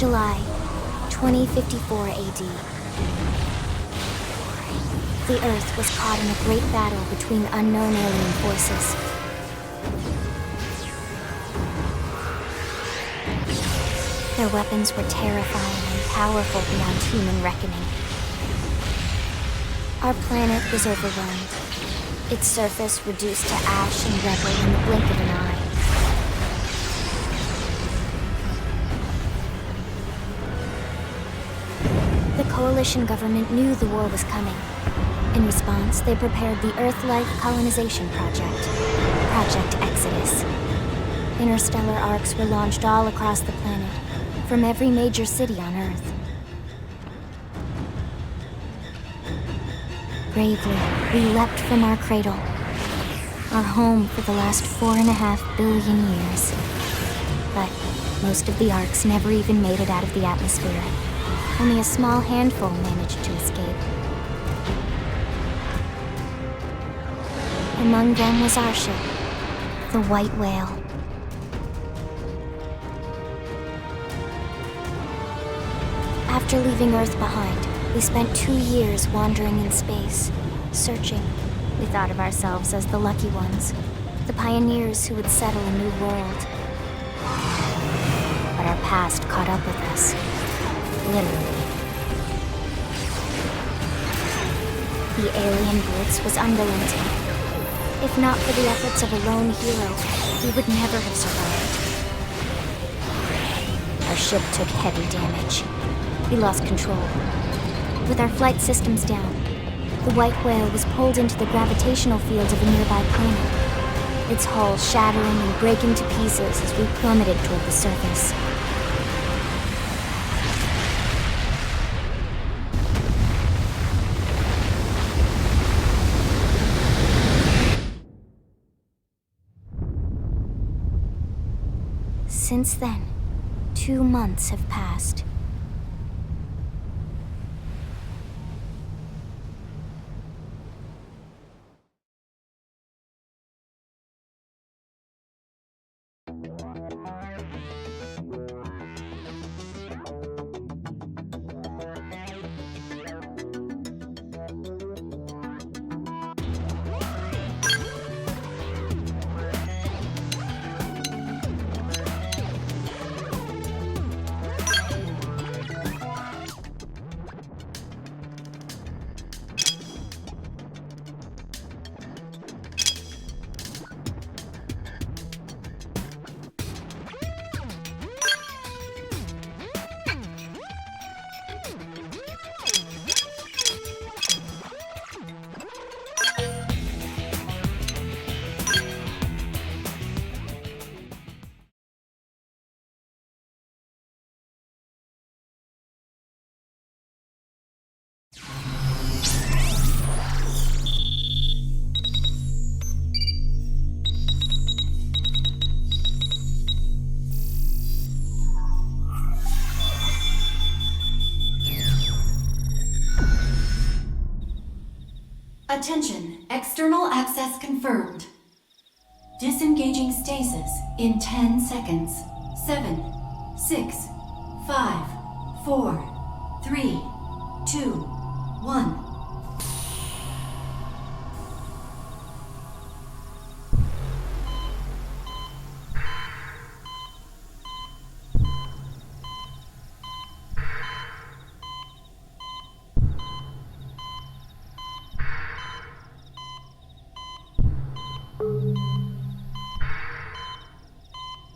July, 2054 AD. The Earth was caught in a great battle between unknown alien forces. Their weapons were terrifying and powerful beyond human reckoning. Our planet was overwhelmed, its surface reduced to ash and rubble in the blink of an eye. The Coalition government knew the war was coming. In response, they prepared the Earth-Life Colonization Project, Project Exodus. Interstellar arcs were launched all across the planet, from every major city on Earth. Bravely, we leapt from our cradle, our home for the last 4.5 billion years. But most of the arcs never even made it out of the atmosphere. Only a small handful managed to escape. Among them was our ship, the White Whale. After leaving Earth behind, we spent 2 years wandering in space, searching. We thought of ourselves as the lucky ones, the pioneers who would settle a new world. But our past caught up with us, literally. The alien blitz was unrelenting. If not for the efforts of a lone hero, we would never have survived. Our ship took heavy damage. We lost control. With our flight systems down, the White Whale was pulled into the gravitational field of a nearby planet, its hull shattering and breaking to pieces as we plummeted toward the surface. Since then, 2 months have passed. Attention, external access confirmed. Disengaging stasis in 10 seconds. 7, 6, 5, 4, 3, 2, 1.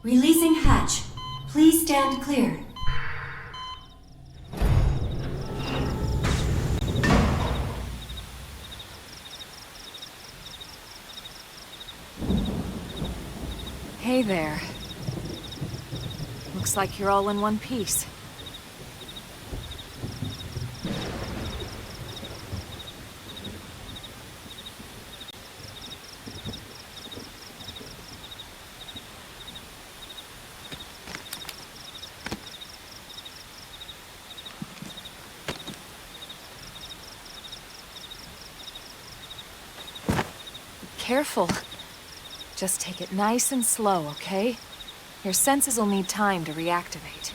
Releasing hatch. Please stand clear. Hey there. Looks like you're all in one piece. Careful. Just take it nice and slow, okay? Your senses will need time to reactivate.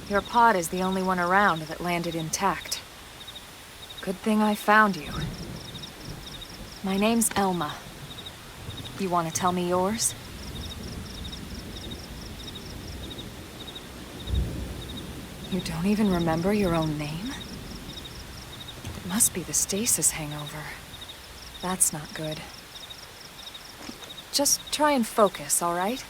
Your pod is the only one around that landed intact. Good thing I found you. My name's Elma. You want to tell me yours? You don't even remember your own name? It must be the stasis hangover. That's not good. Just try and focus, all right?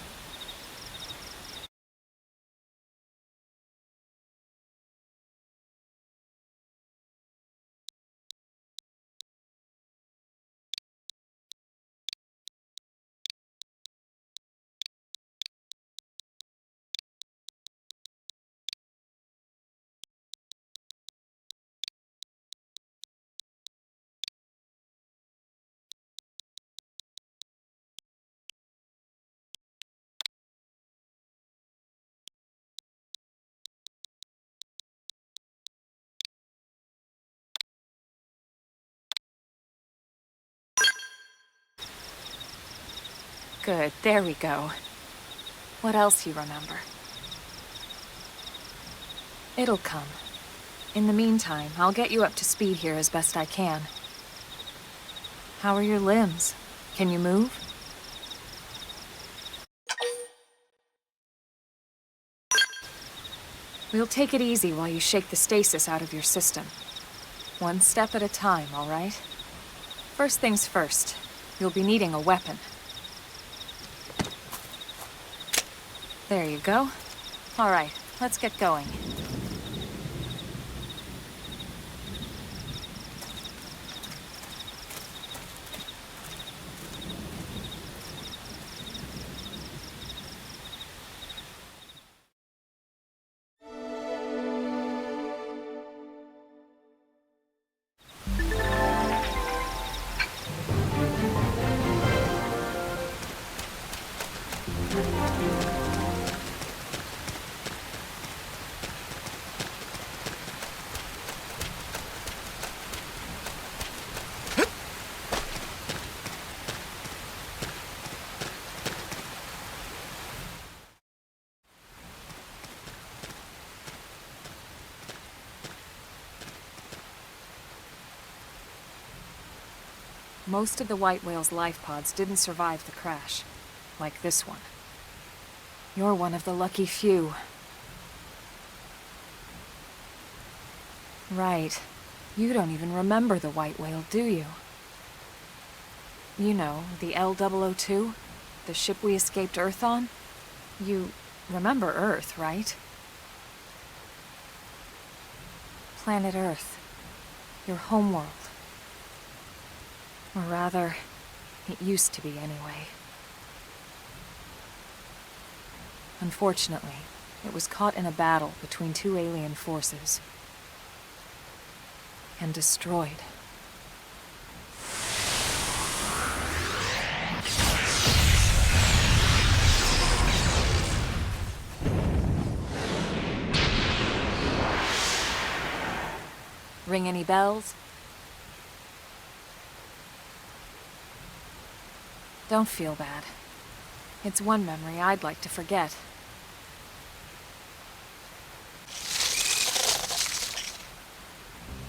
Good, there we go. What else you remember? It'll come. In the meantime, I'll get you up to speed here as best I can. How are your limbs? Can you move? We'll take it easy while you shake the stasis out of your system. One step at a time, all right? First things first, you'll be needing a weapon. There you go. All right, let's get going. Most of the white whale's life pods didn't survive the crash, like this one. You're one of the lucky few. Right. You don't even remember the white whale, do you? You know, the L-002? The ship we escaped Earth on? You remember Earth, right? Planet Earth. Your homeworld. Or rather, it used to be anyway. Unfortunately, it was caught in a battle between two alien forces. And destroyed. Ring any bells? Don't feel bad. It's one memory I'd like to forget.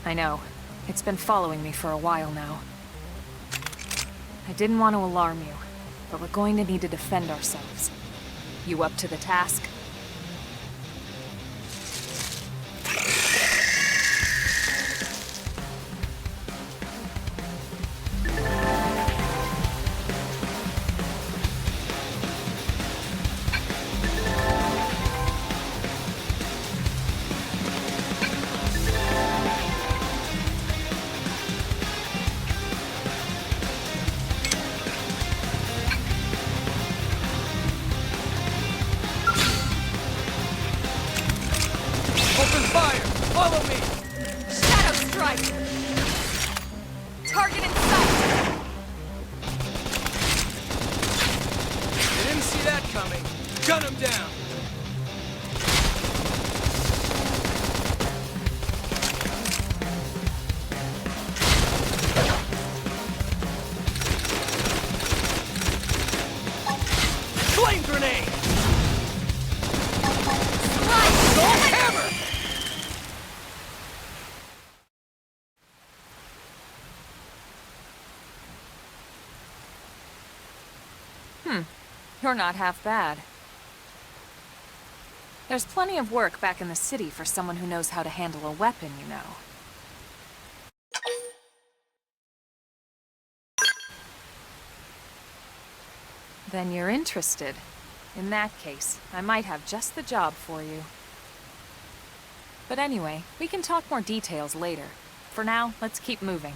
I know. It's been following me for a while now. I didn't want to alarm you, but we're going to need to defend ourselves. You up to the task? Open fire! Follow me! Shadow strike! Target in sight! You didn't see that coming. Gun him down! Flame grenade! Right! Don't hammer! You're not half bad. There's plenty of work back in the city for someone who knows how to handle a weapon, you know. Then you're interested. In that case, I might have just the job for you. But anyway, we can talk more details later. For now, let's keep moving.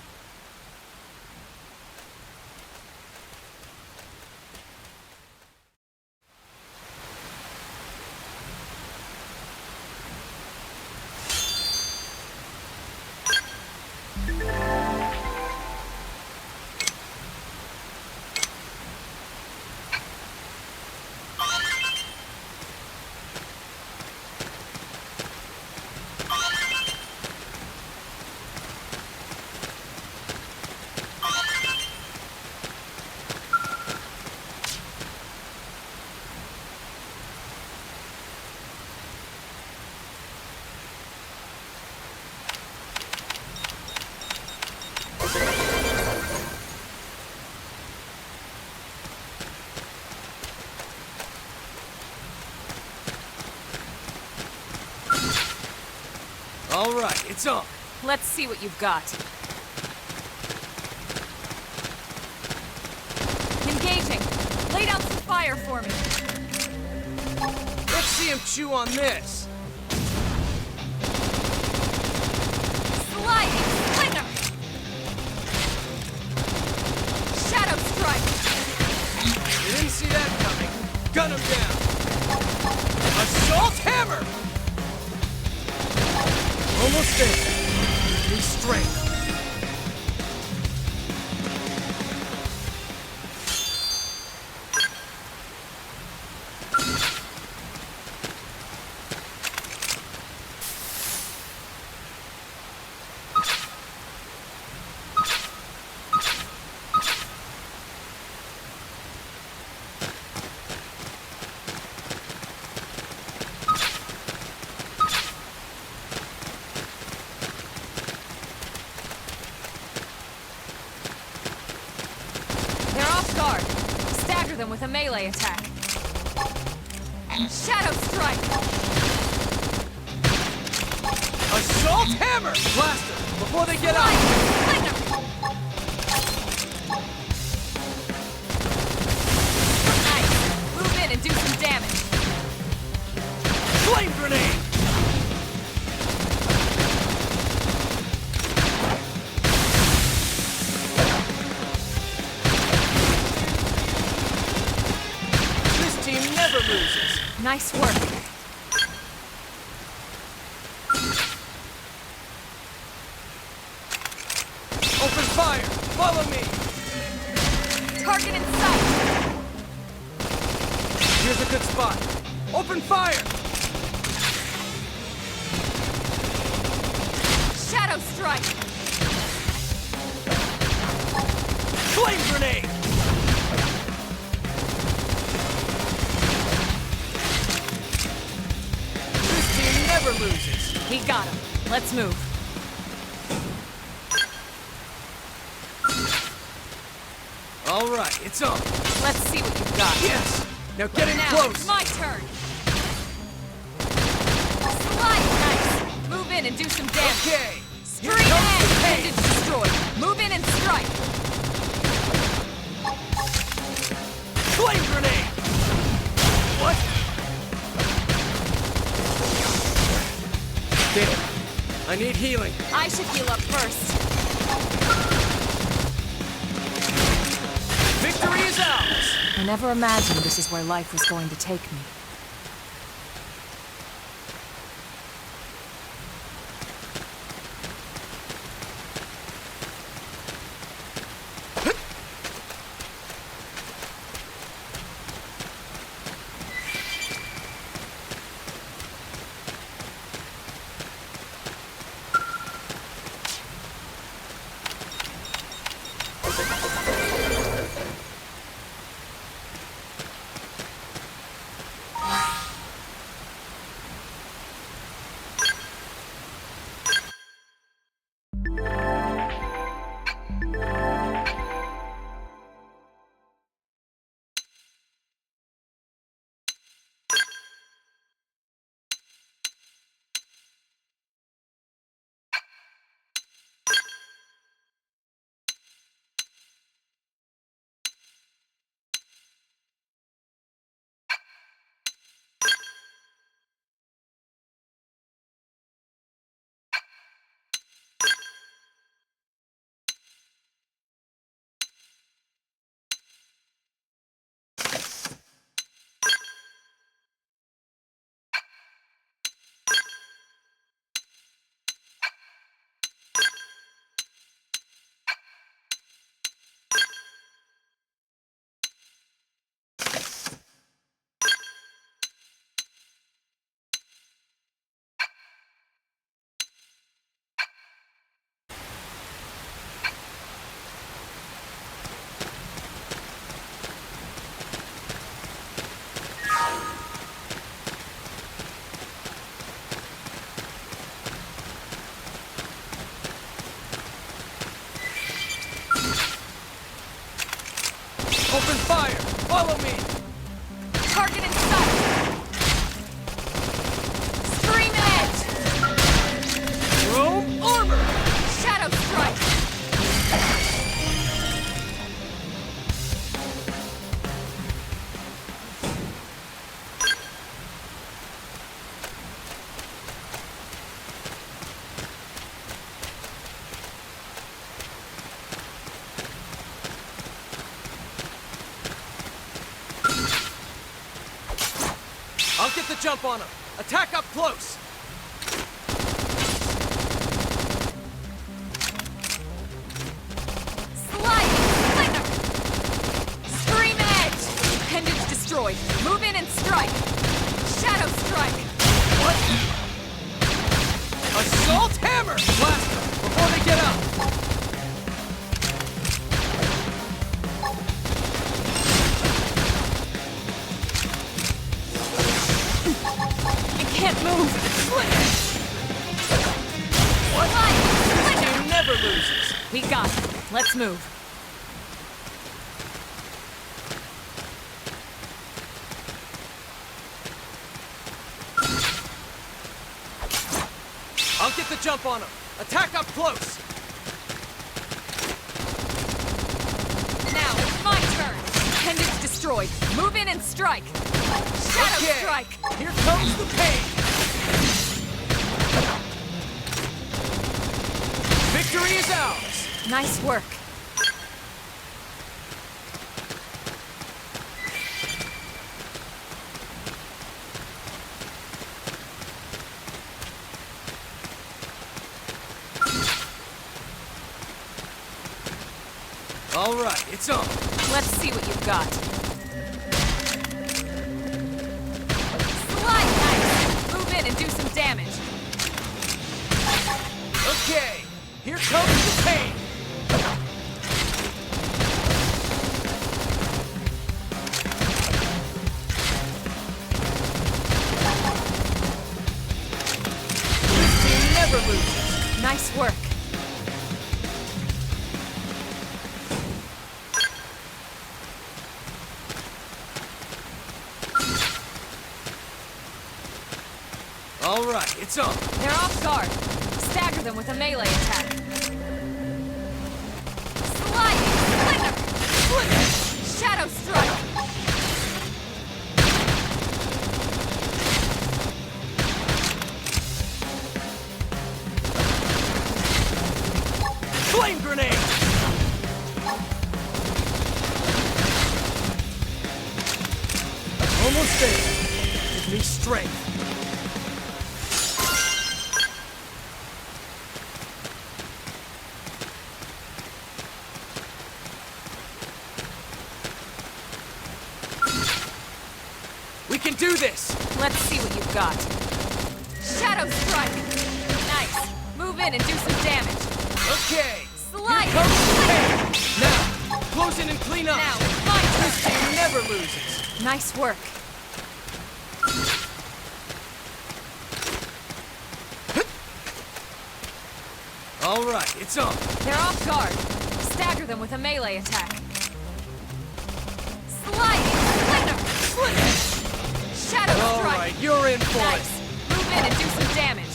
All right, it's on. Let's see what you've got. Engaging! Lay down some fire for me! Let's see him chew on this. Sliding slinger! Shadow strike! You didn't see that coming. Gun him down. Assault hammer! Almost there. New strength. Them with a melee attack. Shadow strike! Assault hammer! Blast them before they get out! Nice! Move in and do some damage. Flame grenade! Loses. Nice work. Open fire! Follow me! Target in sight! Here's a good spot. Open fire! Shadow strike! Flame grenade! Never loses. We got him. Let's move. All right, it's on. Let's see what you've got. Yes. Now get in now, close. It's my turn. Slide, nice. Move in and do some damage. Okay. Screen ahead. Bandage destroyed. Move in and strike. Flame grenade. What? Damn. I need healing. I should heal up first. Victory is ours! I never imagined this is where life was going to take me. I'll get the jump on him. Attack up close. Slide! Flicker! Scream edge! Appendage destroyed. Move in and strike. Shadow strike! What? Assault hammer! Blast them before they get up. I can't move! What? Slide! This team never loses. We got it. Let's move. I'll get the jump on him. Attack up close. Now it's my turn. Appendage destroyed. Move in and strike. Shadow Okay. strike! Here comes the pain. Victory is ours. Nice work. All right, it's on. Let's see what you've got. Slide knife! Move in and do some damage. Okay, here comes the pain. This team never loses. Nice work. All right, it's on. They're off guard. Stagger them with a melee attack. Slide! Flicker! Shadow strike! Flame grenade. Almost there. Give me strength. We can do this! Let's see what you've got. Shadow strike! Nice. Move in and do some damage. Okay! Slide! Here comes the pain! Now, close in and clean up! Now it's my This turn. team never loses! Nice work. All right, it's on. They're off guard. Stagger them with a melee attack. Slide! Flicker! Shadow All strike! right, you're in for Nice. Move in and do some damage.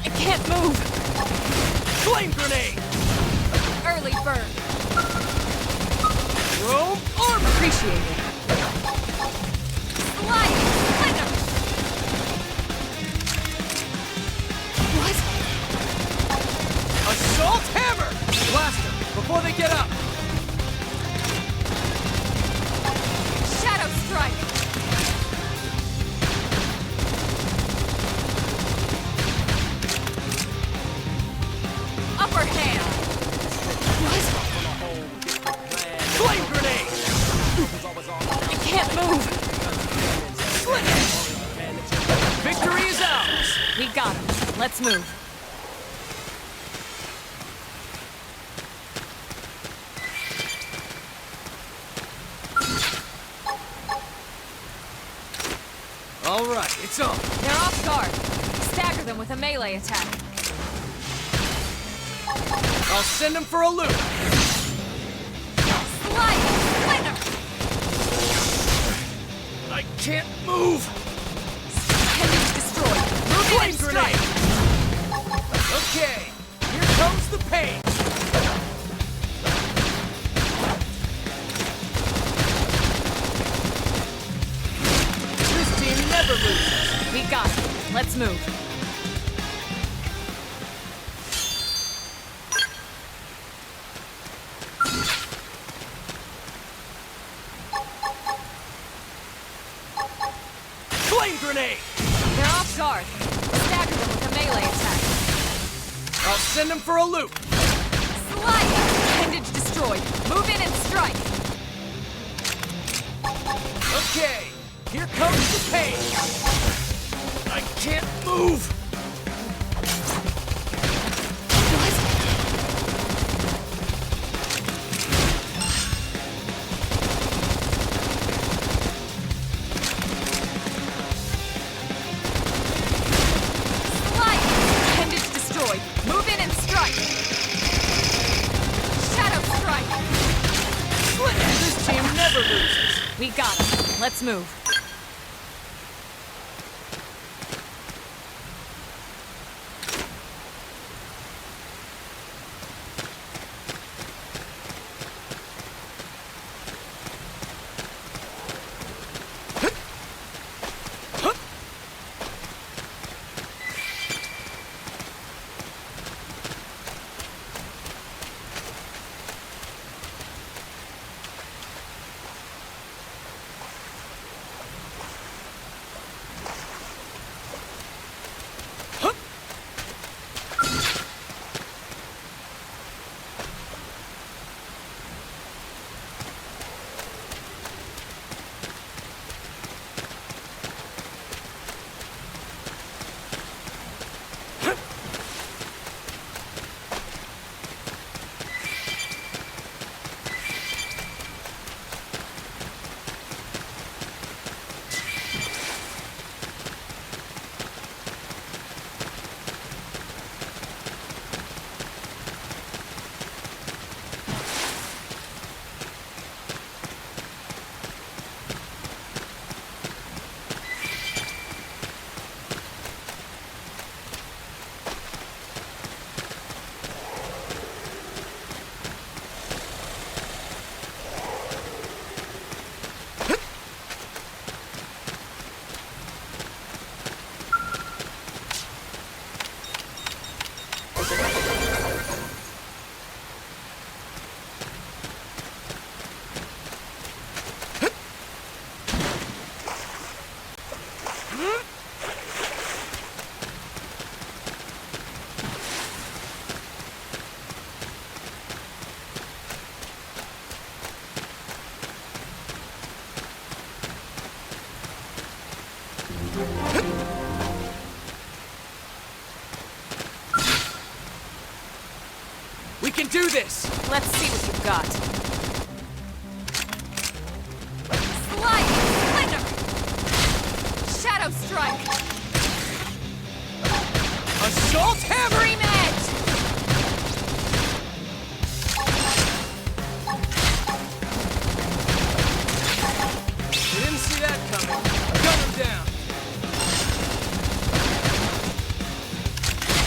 I can't move. it! Flame grenade! Early burn. Rome armor! Appreciated. Slide! Flicker! What? Assault hammer! Blast them before they get up! Shadow strike! Upper hand! What? Flame grenade! I can't move! Victory is ours! We got him. Let's move. All right, it's on. They're off guard. Stagger them with a melee attack. I'll send them for a loop. Slide! Flicker! I can't move. Appendage destroyed. Move in Flame and grenade! strike. Okay, here comes the pain. This team never loses. We got it. Let's move. Flame grenade! They're off guard. Stagger them with a melee attack. I'll send them for a loop. Slide! Appendage destroyed. Move in and strike. Okay, here comes the pain. I can't move. Move in and strike! Shadow strike! This team never loses. We got him. Let's move. We can do this! Let's see what you've got. Slide! Splinter! Shadow strike! Assault hammer! Dream edge! You didn't see that coming. Gun him down!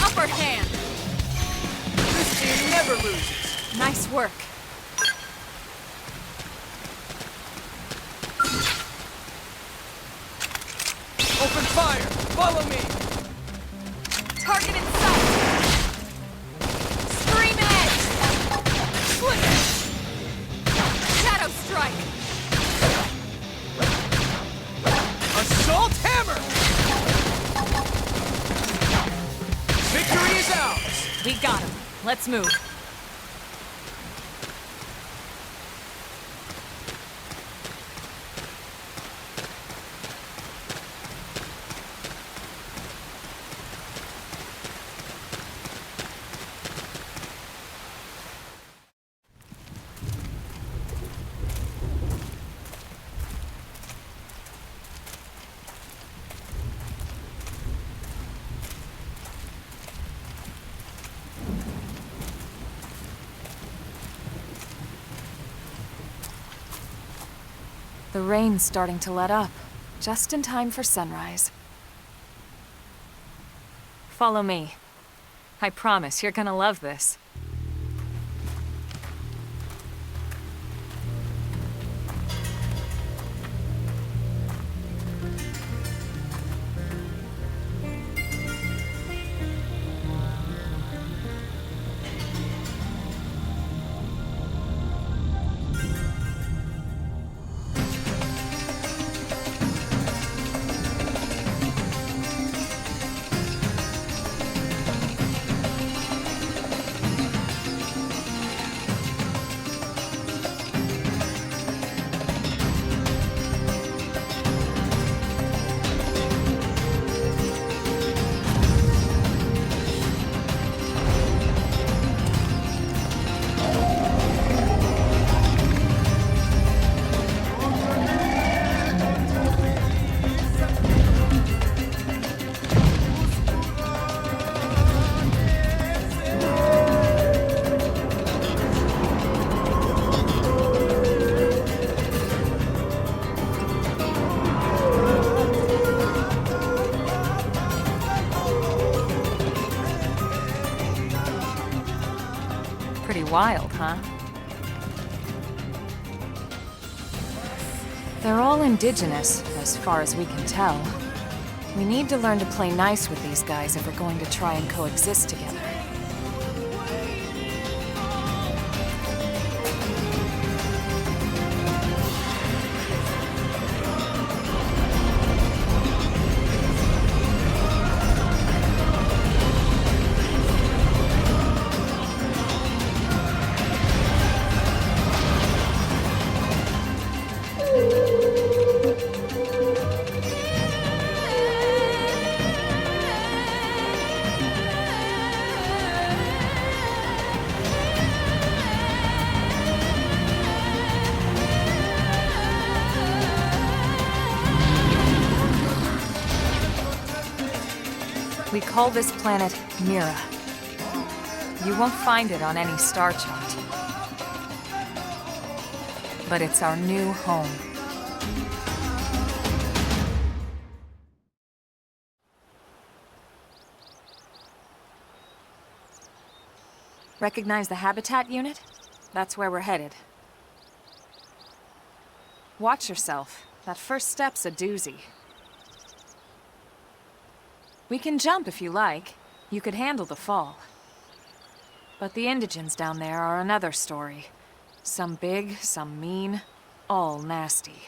Upper hand! This team never loses. Nice work. Open fire! Follow me! Target in sight! Scream edge! Splinter! Shadow strike! Assault hammer! Victory is ours! We got him. Let's move. The rain's starting to let up, just in time for sunrise. Follow me. I promise you're gonna love this. wild, huh? They're all indigenous, as far as we can tell. We need to learn to play nice with these guys if we're going to try and coexist together. We call this planet Mira. You won't find it on any star chart. But it's our new home. Recognize the habitat unit? That's where we're headed. Watch yourself. That first step's a doozy. We can jump if you like. You could handle the fall. But the indigents down there are another story. Some big, some mean, all nasty.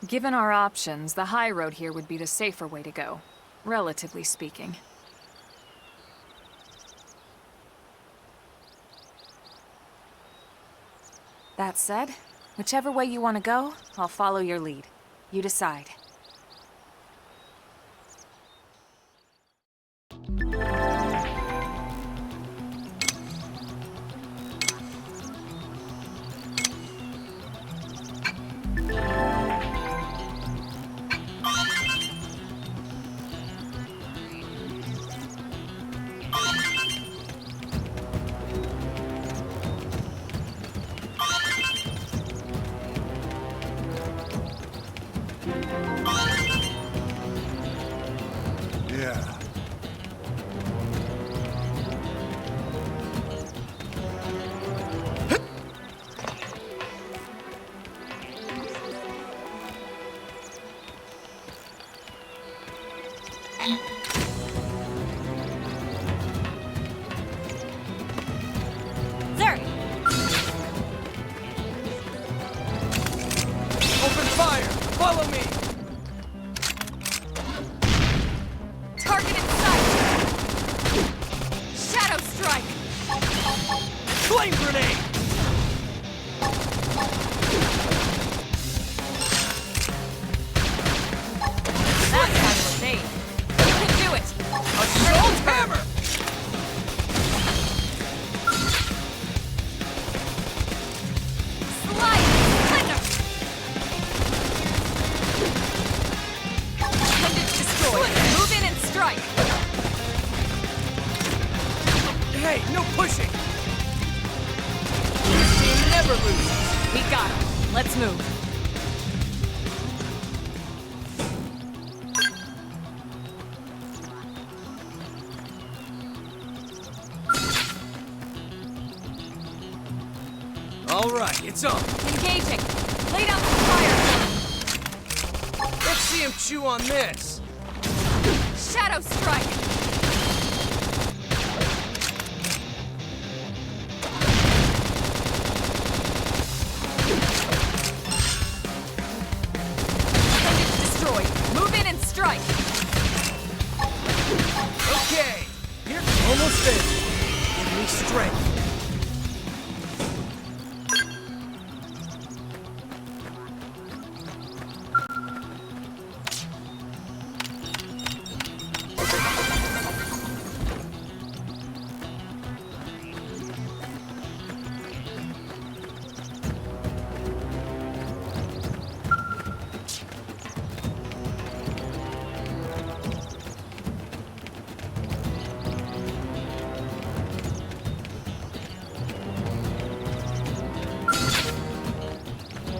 Given our options, the high road here would be the safer way to go, relatively speaking. That said, whichever way you want to go, I'll follow your lead. You decide. Yeah. Open fire! Follow me! Target in sight! Shadow strike! Flame grenade! That's how you evade. You can do it! Assault hammer! Slide! Splinter! Appendage destroyed. Move in and strike! Hey, no pushing! This team never loses! We got him. Let's move. All right, it's on. Engaging. Lay down some fire. Let's see him chew on this. Shadow strike. Appendage destroyed. Move in and strike. Okay, you're almost there. Give me strength.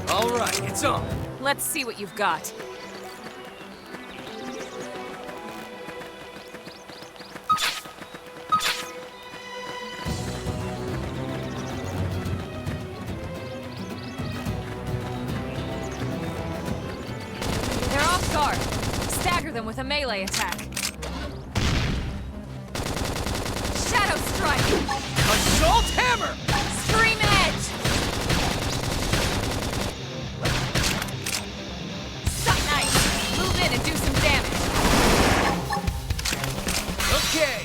All right, it's on. Let's see what you've got. guard. Stagger them with a melee attack. Shadow Strike! Assault Hammer! Stream Edge! Suck Knife! Move in and do some damage. Okay,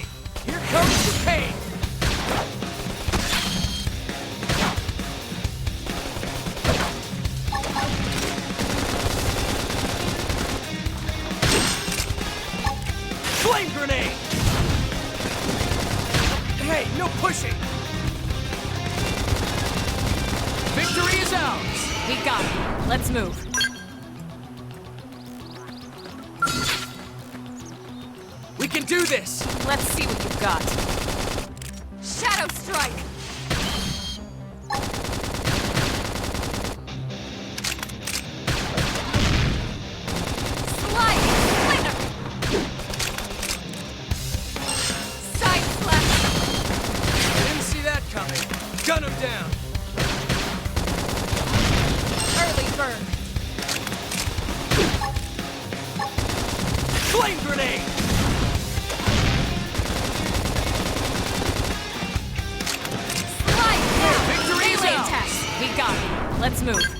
here comes the pain! Flame Grenade! Hey, no pushing! Victory is ours! We got it. Let's move. We can do this! Let's see what you've got. Shadow Strike! Sliding Splinter! Side Slash! Didn't see that coming. Gun him down! Early Bird! Flame Grenade! Slide down! Victory is Melee ours. attack! We got it. Let's move.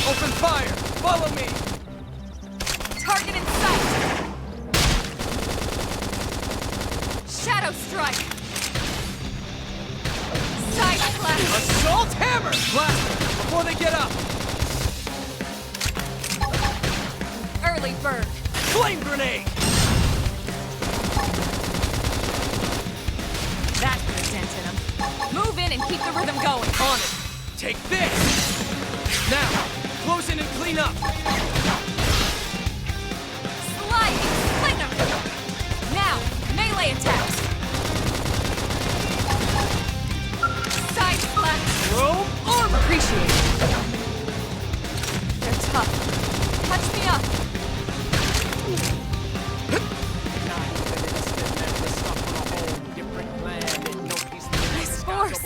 Open fire! Follow me! Target in sight! Shadow Strike! Side Slash! Assault Hammer! Blast them before they get up! Early Bird! Flame Grenade! That put a dent in him. Move in and keep the rhythm going. On it! Take this! Now, close in and clean up! Sliding Slinger! Now, melee attacks! Side Slash! Throw armor! Appreciate it. They're tough. Touch me up! Nice force!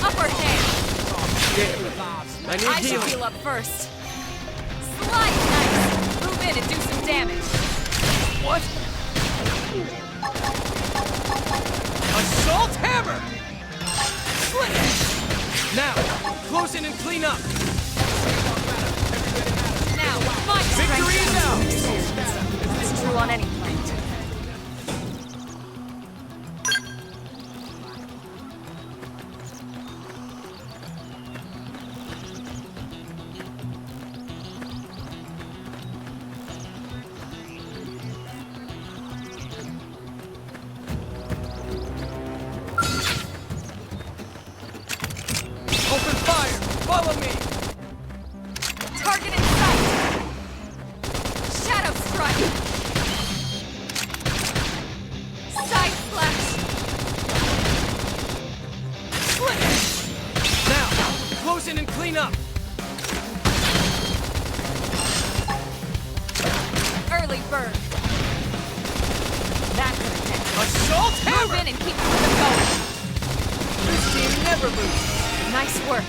Upper hand! I need I should healing. heal up first. Slide Knife! Move in and do some damage. What? Assault Hammer! Slit it! Now, close in and clean up! Now, my Victory is strength. This is true on any planet. Open fire! Follow me! Target in sight! Shadow Strike! Side Slash! Slit it! Now, close in and clean up! Early Bird! That could have taken. Assault Move Hammer! in and keep the rhythm going. This team never loses! Nice work.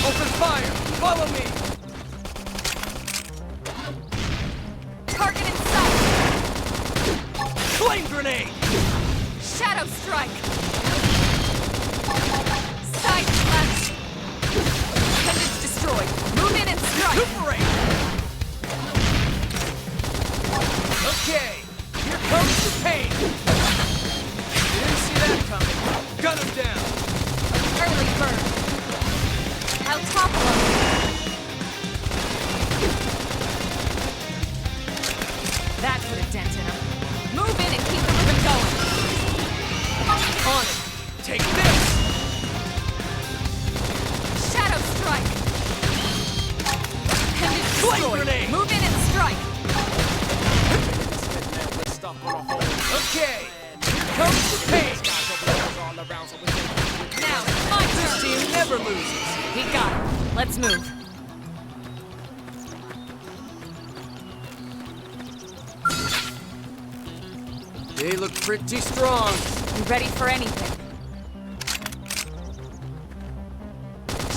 Open fire! Follow me! Target in sight! Flame Grenade! Shadow Strike! Side Slash! Appendage destroyed. Move in and strike! Recuperate! Okay, here comes the pain! Didn't see that coming. Gun him down! Early Bird! I'll topple him! never loses. He got it. Let's move. They look pretty strong. You ready for anything?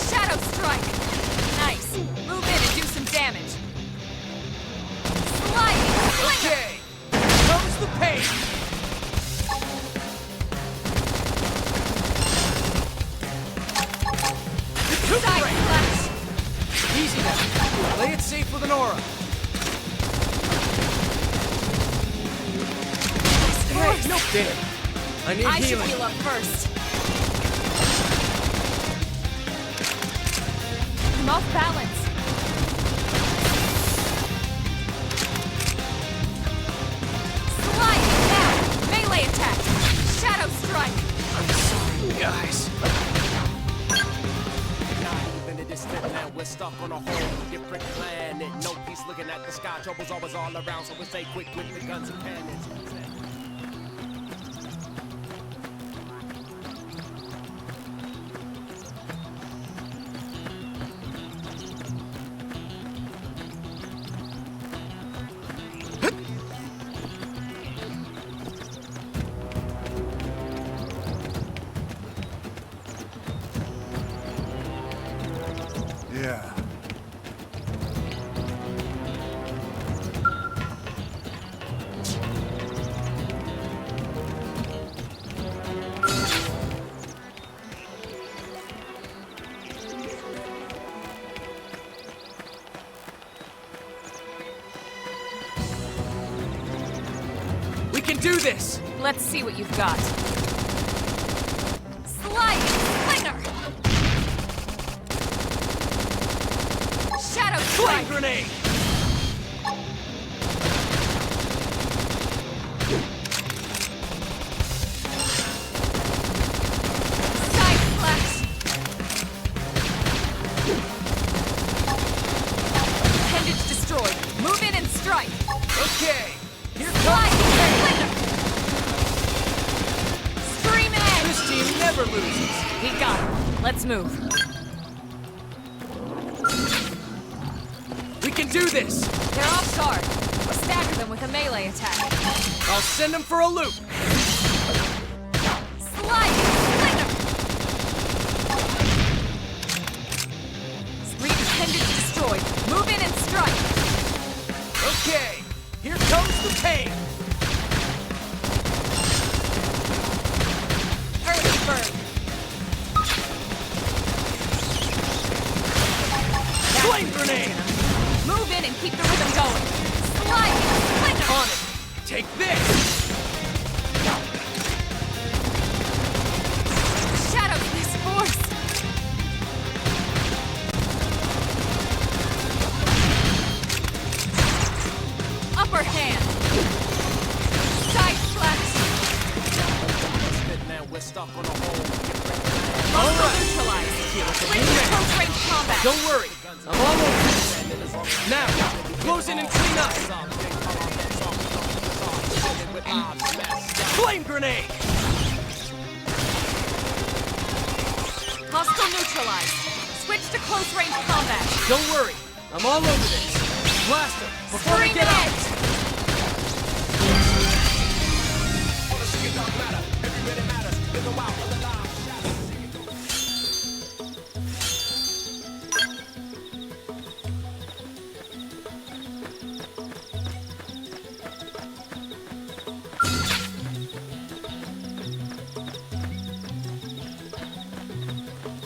Shadow Strike! Nice. Move in and do some damage. Sliding! Slinger! Okay, here comes the pain. Side flash! Easy now. Play it safe with an aura. Hey, no damn. I need I should healing. heal up first. I'm off balance. Slide now! Melee attack! Shadow Strike! I'm sorry, guys. Even in this distant land, we're stuck on a whole different planet. No peace looking at the sky, trouble's always all around, so we stay quick with the guns and cannons. Yeah. We can do this! Let's see what you've got. Slide! Slinger! Shadow Flame Strike! grenade! Side flash! Appendage destroyed. Move in and strike. Okay, here Slide! comes the pain! Slinger! Stream edge! This team never loses. He got it. Let's move. We can do this! They're off guard. Stagger them with a melee attack. I'll send them for a loop! Slide! Slinger! Reach appendage destroyed. Move in and strike. Okay, here comes the pain! Early bird. Flame grenade! Move in and keep the rhythm going. Slide! Slinger! On it! Take this! Shadow this force. Upper hand. Side flash. Distant land, we're stuck on a whole different planet. All Muscle right. neutralized. Switch to close range combat. Don't worry, I'm all over this. Now, close in and clean up! Flame grenade! Hostile neutralized. Switch to close range combat. Don't worry, I'm all over this. Blast them before they Stream get out! edge.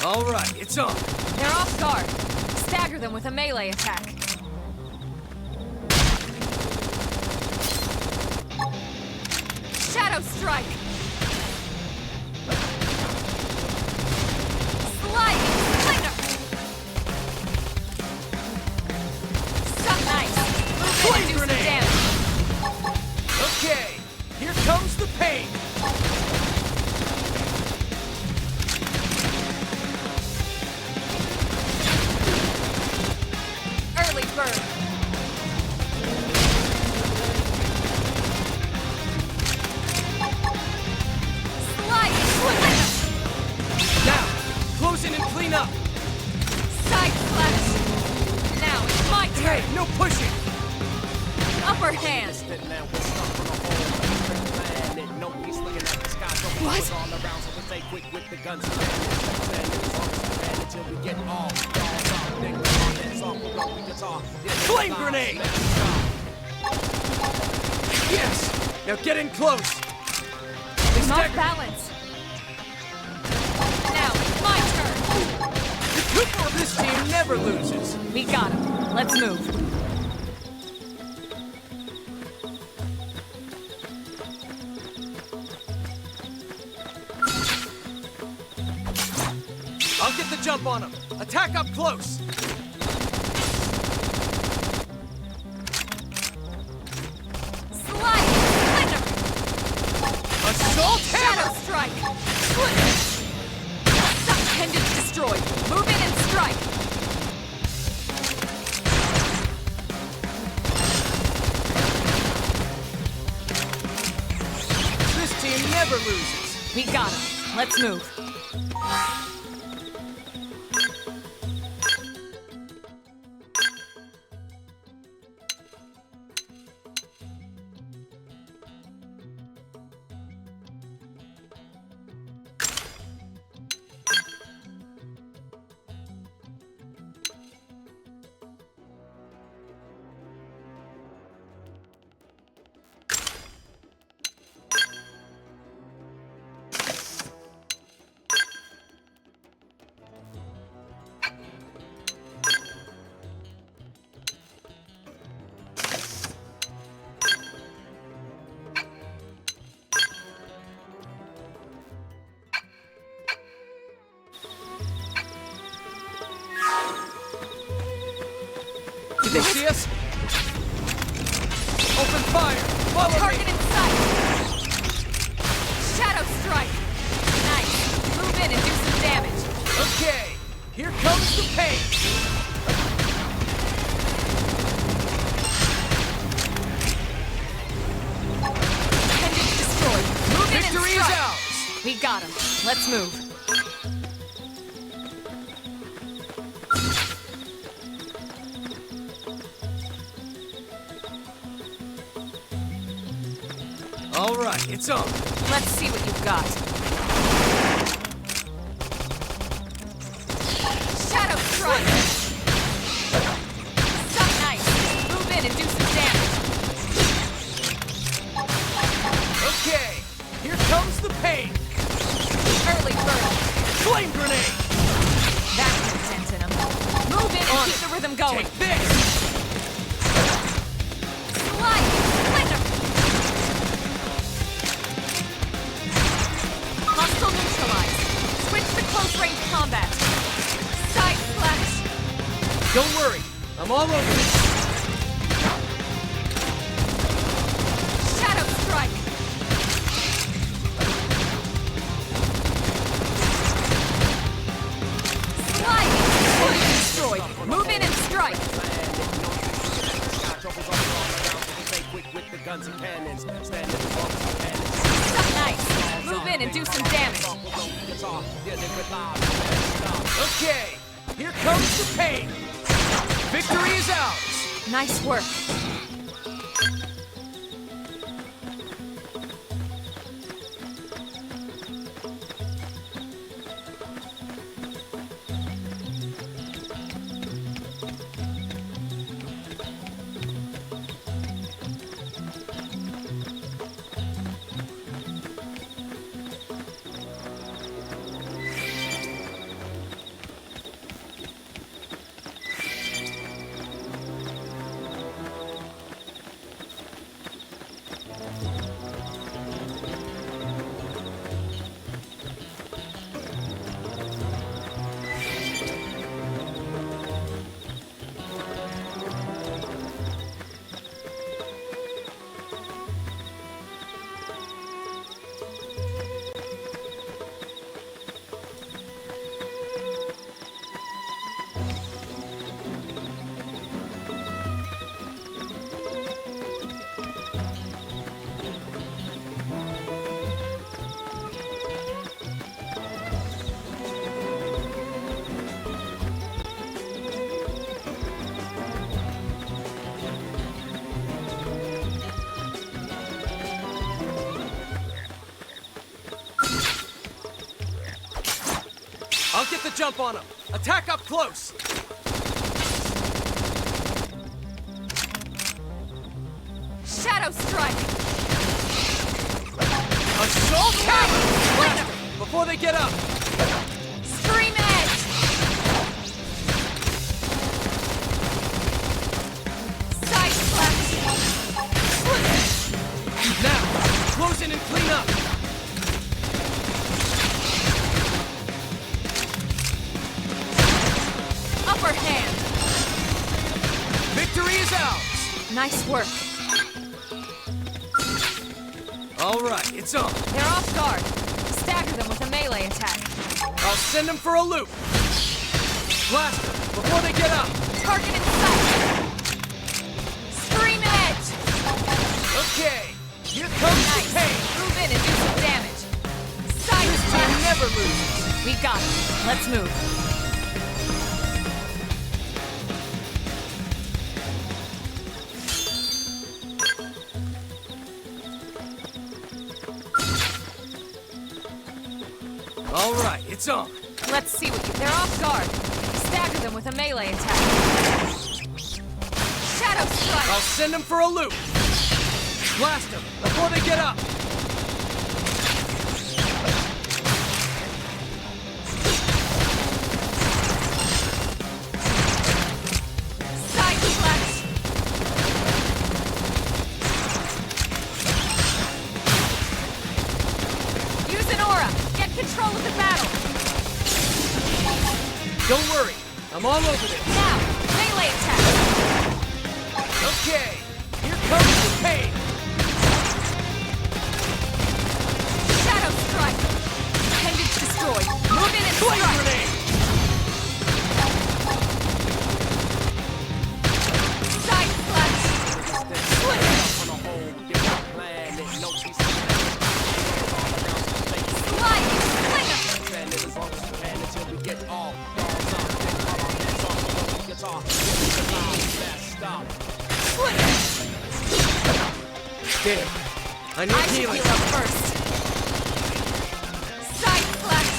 All right, it's on. They're off guard. Stagger them with a melee attack. Shadow Strike! Slide! Slinger! Stuck nice. Move in and do some grenade! damage. Okay, here comes the pain! Early bird. Close in and clean up! Side slash! Now it's my turn! Hey, no pushing! Upper hand! Distant now, we're stuck on a whole different planet. No peace looking at the sky, so we was all around, so we stay quick with the guns and cannons. Standing as long as we can until we get off. Y'all stop, nigga, our heads off, we'll roll with guitar. Flame grenade! Yes! Now get in close! I'm off balance! Now it's my turn! The Cooper of this team never loses! We got him. Let's move. I'll get the jump on him! Attack up close! Slide! Slender! Assault Shadow hammer! strike! Suck pendant destroyed! Move in and strike! This team never loses! We got him. Let's move. Did they see us? Open fire! Follow Target me! in sight! Shadow strike! Nice! Move in and do some damage! Okay, here comes the pain! Pendant destroyed! Move in and Victory is strike! ours! We got him. Let's move. All right, it's on. Let's see what you've got. Shadow strike! Suck nice! Move in and do some damage! Okay, here comes the pain! Early bird! Flame grenade! That's the dent in him. Move in and On keep it. the rhythm going! Take this! Slide! Slender! Hostile neutralized. Switch to close range combat. Side slash. Don't worry, I'm all over this. Shadow strike. Slide. Fully destroyed. Move in and strike. Suck nice. Move in and do some damage. Okay, here comes the pain! Victory is ours! Nice work. I'll get the jump on him. Attack up close. Shadow Strike! Assault hammer! Split 'em! Before they get up. Stream Edge! Side Slash! Now, close in and clean up. Upper Hand! Victory is ours. Nice work. All right, it's on. They're off guard. Stagger them with a melee attack. I'll send them for a loop. Blast them before they get up. Target in sight! Stream Edge! Okay, here comes Nice. the pain. Move in and do some damage. Side This Slash! team never loses. We got it. Let's move. All right, it's on. Let's see what you... They're off guard. Stagger them with a melee attack. Shadow Strike! I'll send them for a loop. Blast them before they get up. Side Slash! Use an aura! Get control of the battle! Don't worry, I'm all over this. Now, melee attack! Okay, here comes the pain. Shadow Strike! Appendage destroyed. Move in and Flame strike! grenade. Side Slash! Split it! On a whole different planet, no peace in Slide! Fling 'em! the as long as we can until we get all dogs up, then call our heads off the guitar. Stop. Split it! Damn, I I need should healing. heal up first. Side Slash!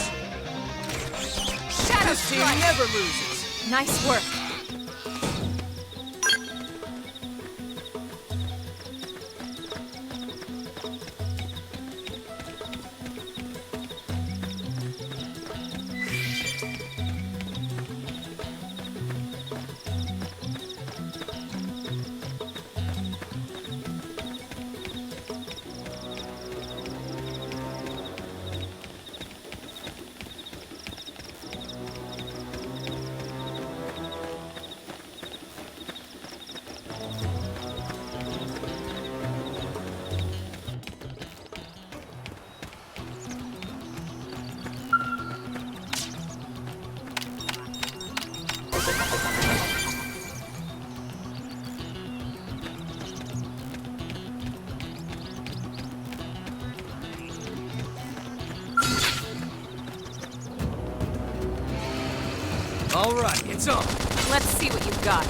Shadow This team Strike! never loses. Nice work. All right, it's on. Let's see what you've got.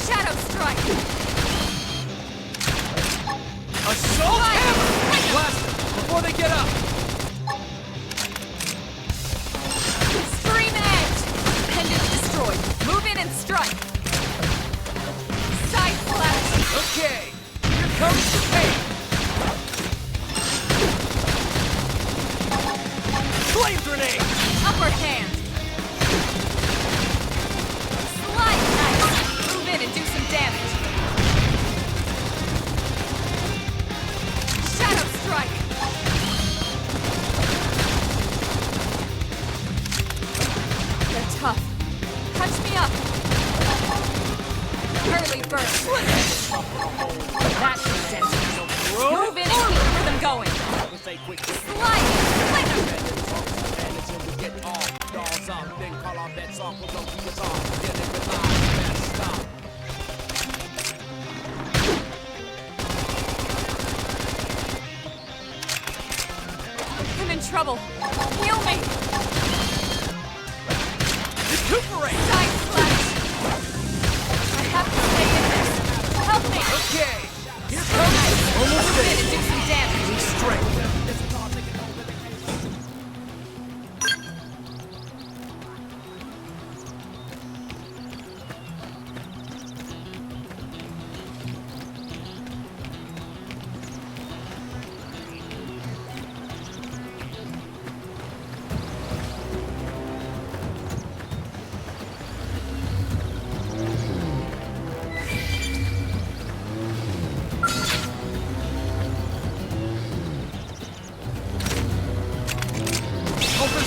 Shadow Strike! Assault Fire! hammer! Blast them before they get up. Stream Edge! Appendage destroyed. Move in and strike. Side Slash! Okay, here comes the pain. Flame grenade! Upper Hand! Slide Knife! Move in and do some damage. Shadow Strike! They're tough. Touch me up! Early burst! That should dent it. Move in and keep the rhythm going. Slide! Fling 'em! And until we get all dogs up, then call our bets off with the guitar. Then it relies, stop. I'm in trouble. Heal me! Recuperate! Side Slash! I have to stay in this. Help me! Okay, here comes almost Move in there. and do some damage. Strength.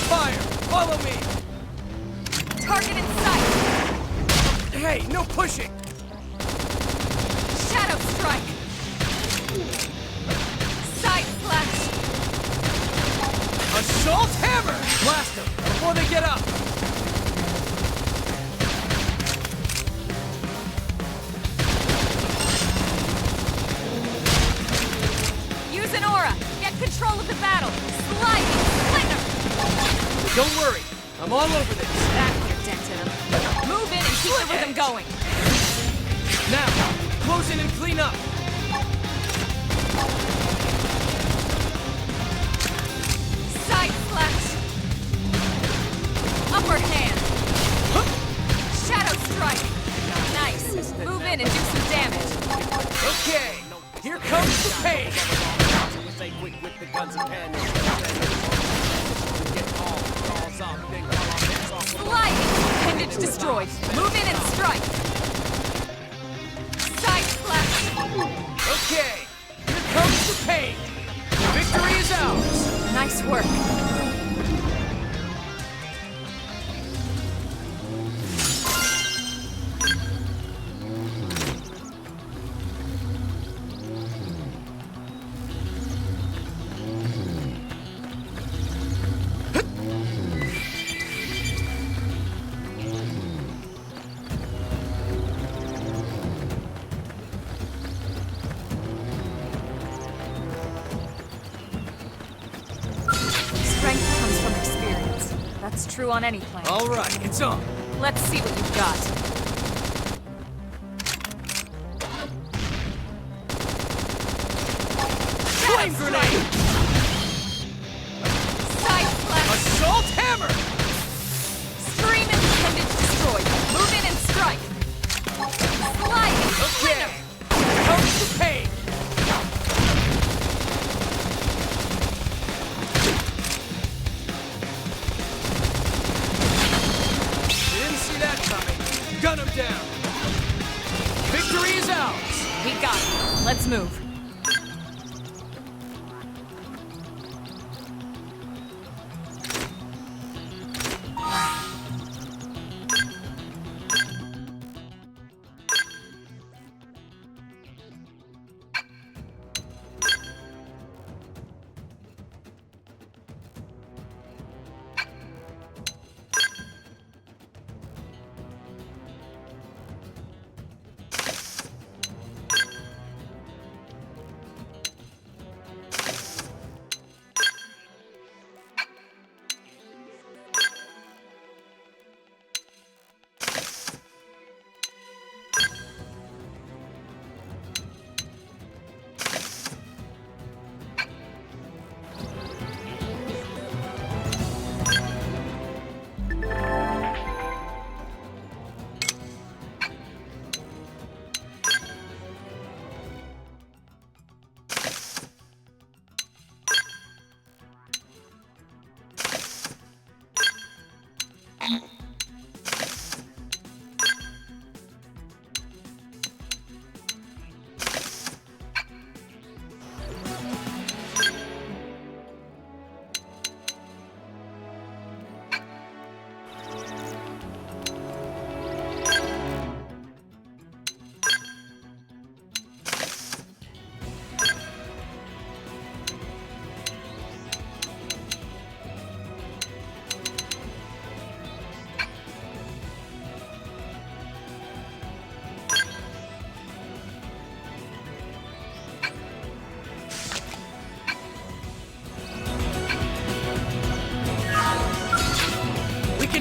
fire! Follow me! Target in sight! Hey, no pushing! Shadow strike! Side slash! Assault hammer! Blast them before they get up! Use an aura! Get control of the battle! Sliding! Slinger! Don't worry, I'm all over this. That put a dent in him. Move in and keep the rhythm going. Now, close in and clean up. Side slash! Upper hand! Shadow strike! Nice! Move in and do some damage. Okay, here comes the pain. Stay quick with the guns and cannons. Get all calls up, then call our heads off. Sliding! Appendage destroyed. Move in and strike. Side slash! Okay, here comes the pain. Victory is ours. Nice work. Strength comes from experience. That's true on any planet. All right, it's on. Let's see what you've got. Flame grenade! Side slash! Assault hammer! Stream and appendage destroyed. Move in and strike. Sliding! Okay, Slinger! here comes the pain. Didn't see that coming. Gun him down. Victory is ours. We got it. Let's move.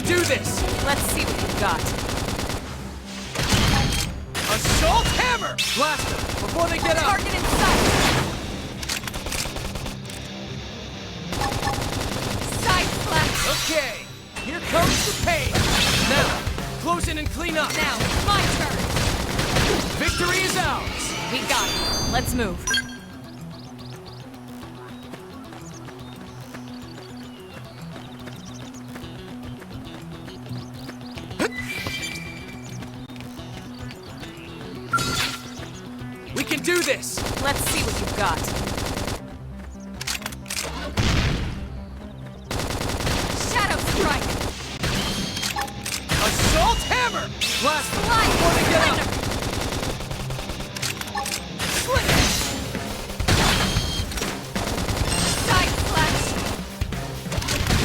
Do this! Let's see what you've got. Assault hammer! Blast them before they get up! Target in sight! Side slash! Okay, here comes the pain! Now, close in and clean up! Now, my turn! Victory is ours! We got it. Let's move. We can do this! Let's see what you've got. Blast them Slide! before they get up! Side slash!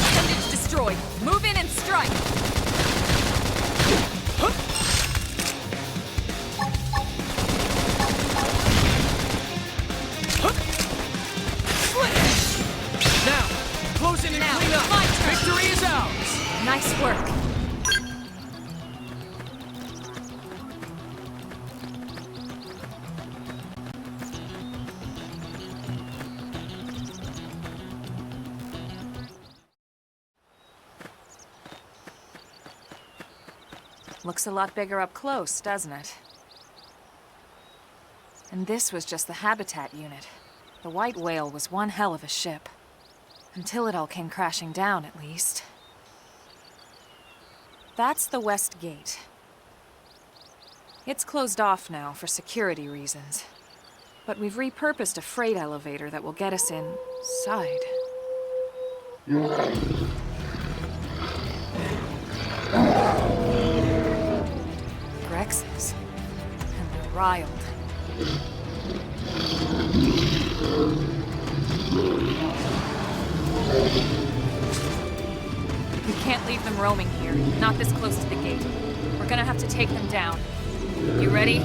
Appendage destroyed. Move in and strike! Now, close in and Now, clean up! my turn. Victory is ours! Nice work. Looks a lot bigger up close, doesn't it? And this was just the habitat unit. The white whale was one hell of a ship. Until it all came crashing down, at least. That's the west gate. It's closed off now for security reasons. But we've repurposed a freight elevator that will get us inside. Grexes. And they're riled. We can't leave them roaming here, not this close to the gate. We're gonna have to take them down. You ready?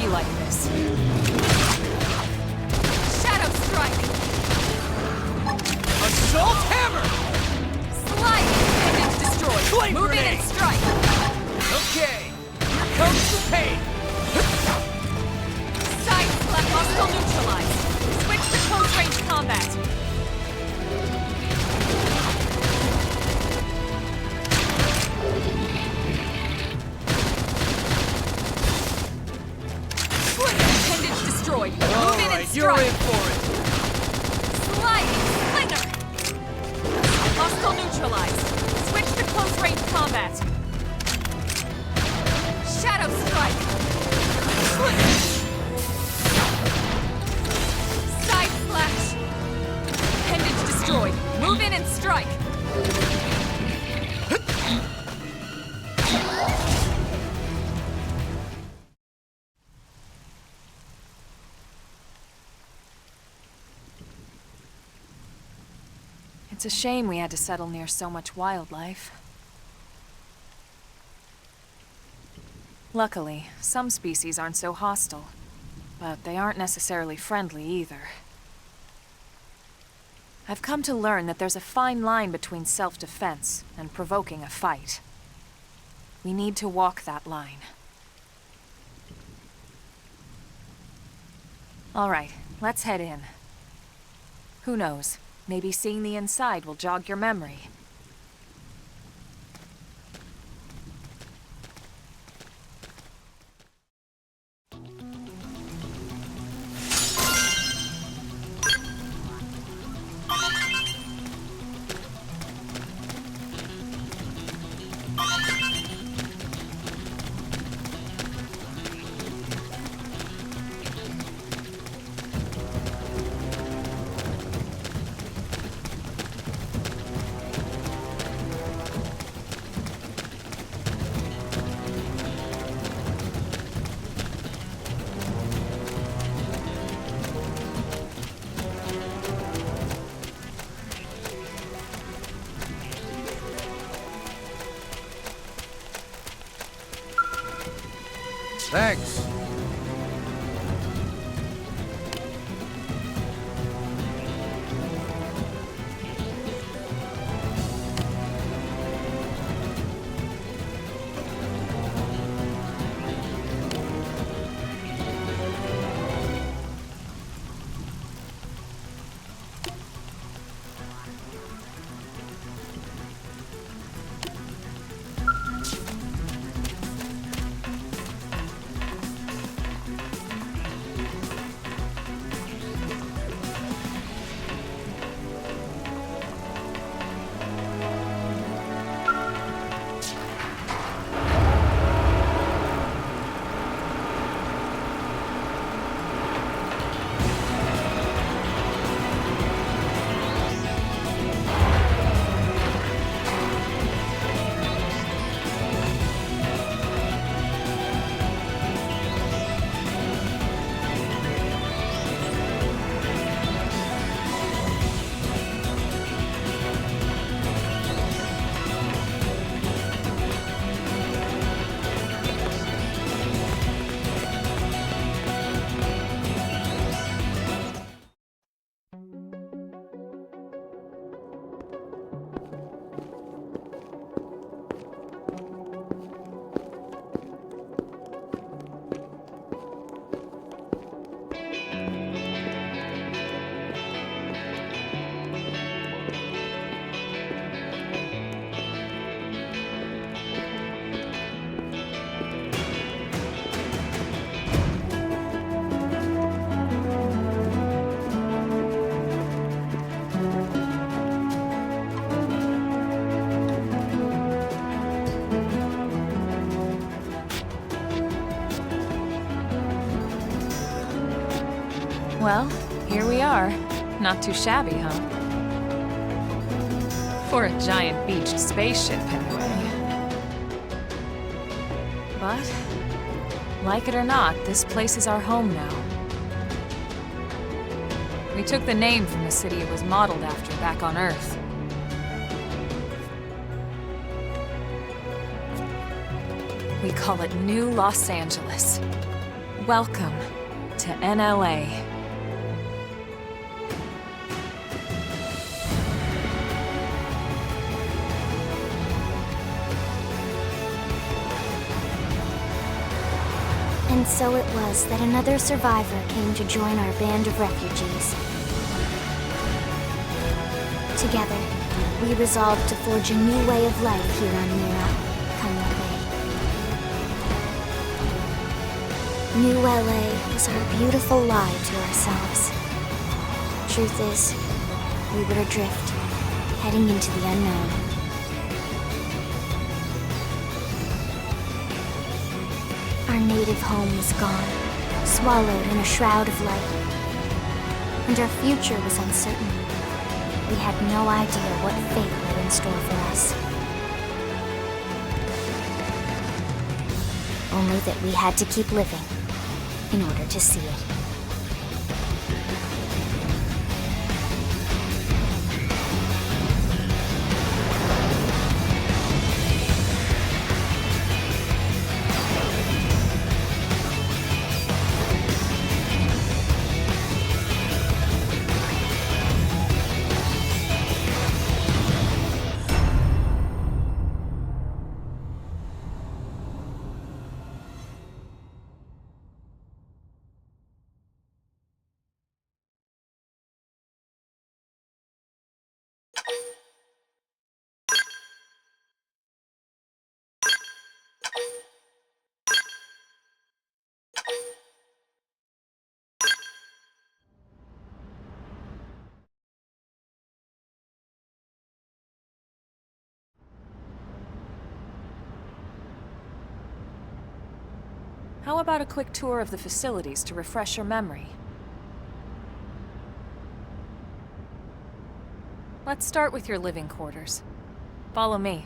Like this. Shadow strike! Assault hammer! Slide! Appendage destroyed. Flame Move in grenade! and strike. Okay, here comes the pain! Side slap hostile neutralized. Switch to close range combat. Appendage destroyed. Move in and Alright, you're strike. in for it! Sliding slinger! Hostile neutralized. Switch to close range combat. Shadow strike. Side slash. Appendage destroyed. Move in and strike. It's a shame we had to settle near so much wildlife. Luckily, some species aren't so hostile, but they aren't necessarily friendly either. I've come to learn that there's a fine line between self-defense and provoking a fight. We need to walk that line. All right, let's head in. Who knows? Maybe seeing the inside will jog your memory. Thanks. Well, here we are. Not too shabby, huh? For a giant beached spaceship, anyway. But, like it or not, this place is our home now. We took the name from the city it was modeled after back on Earth. We call it New Los Angeles. Welcome to NLA. And so it was that another survivor came to join our band of refugees. Together, we resolved to forge a new way of life here on Mira, come what may. New LA was our beautiful lie to ourselves. Truth is, we were adrift, heading into the unknown. Our native home was gone, swallowed in a shroud of light. And our future was uncertain. We had no idea what fate lay in store for us. Only that we had to keep living in order to see it. How about a quick tour of the facilities to refresh your memory? Let's start with your living quarters. Follow me.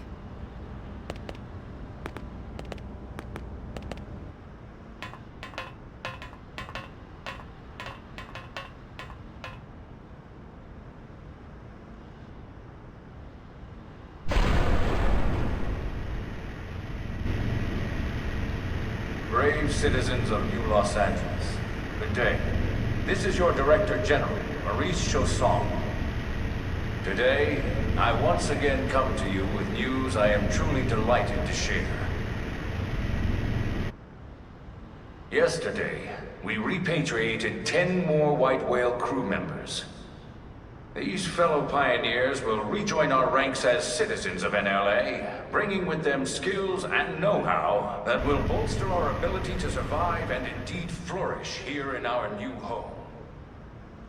Brave citizens of New Los Angeles, good day. This is your Director General, Maurice Chausson. Today, I once again come to you with news I am truly delighted to share. Yesterday, we repatriated 10 more White Whale crew members. These fellow pioneers will rejoin our ranks as citizens of NLA, bringing with them skills and know-how that will bolster our ability to survive and indeed flourish here in our new home.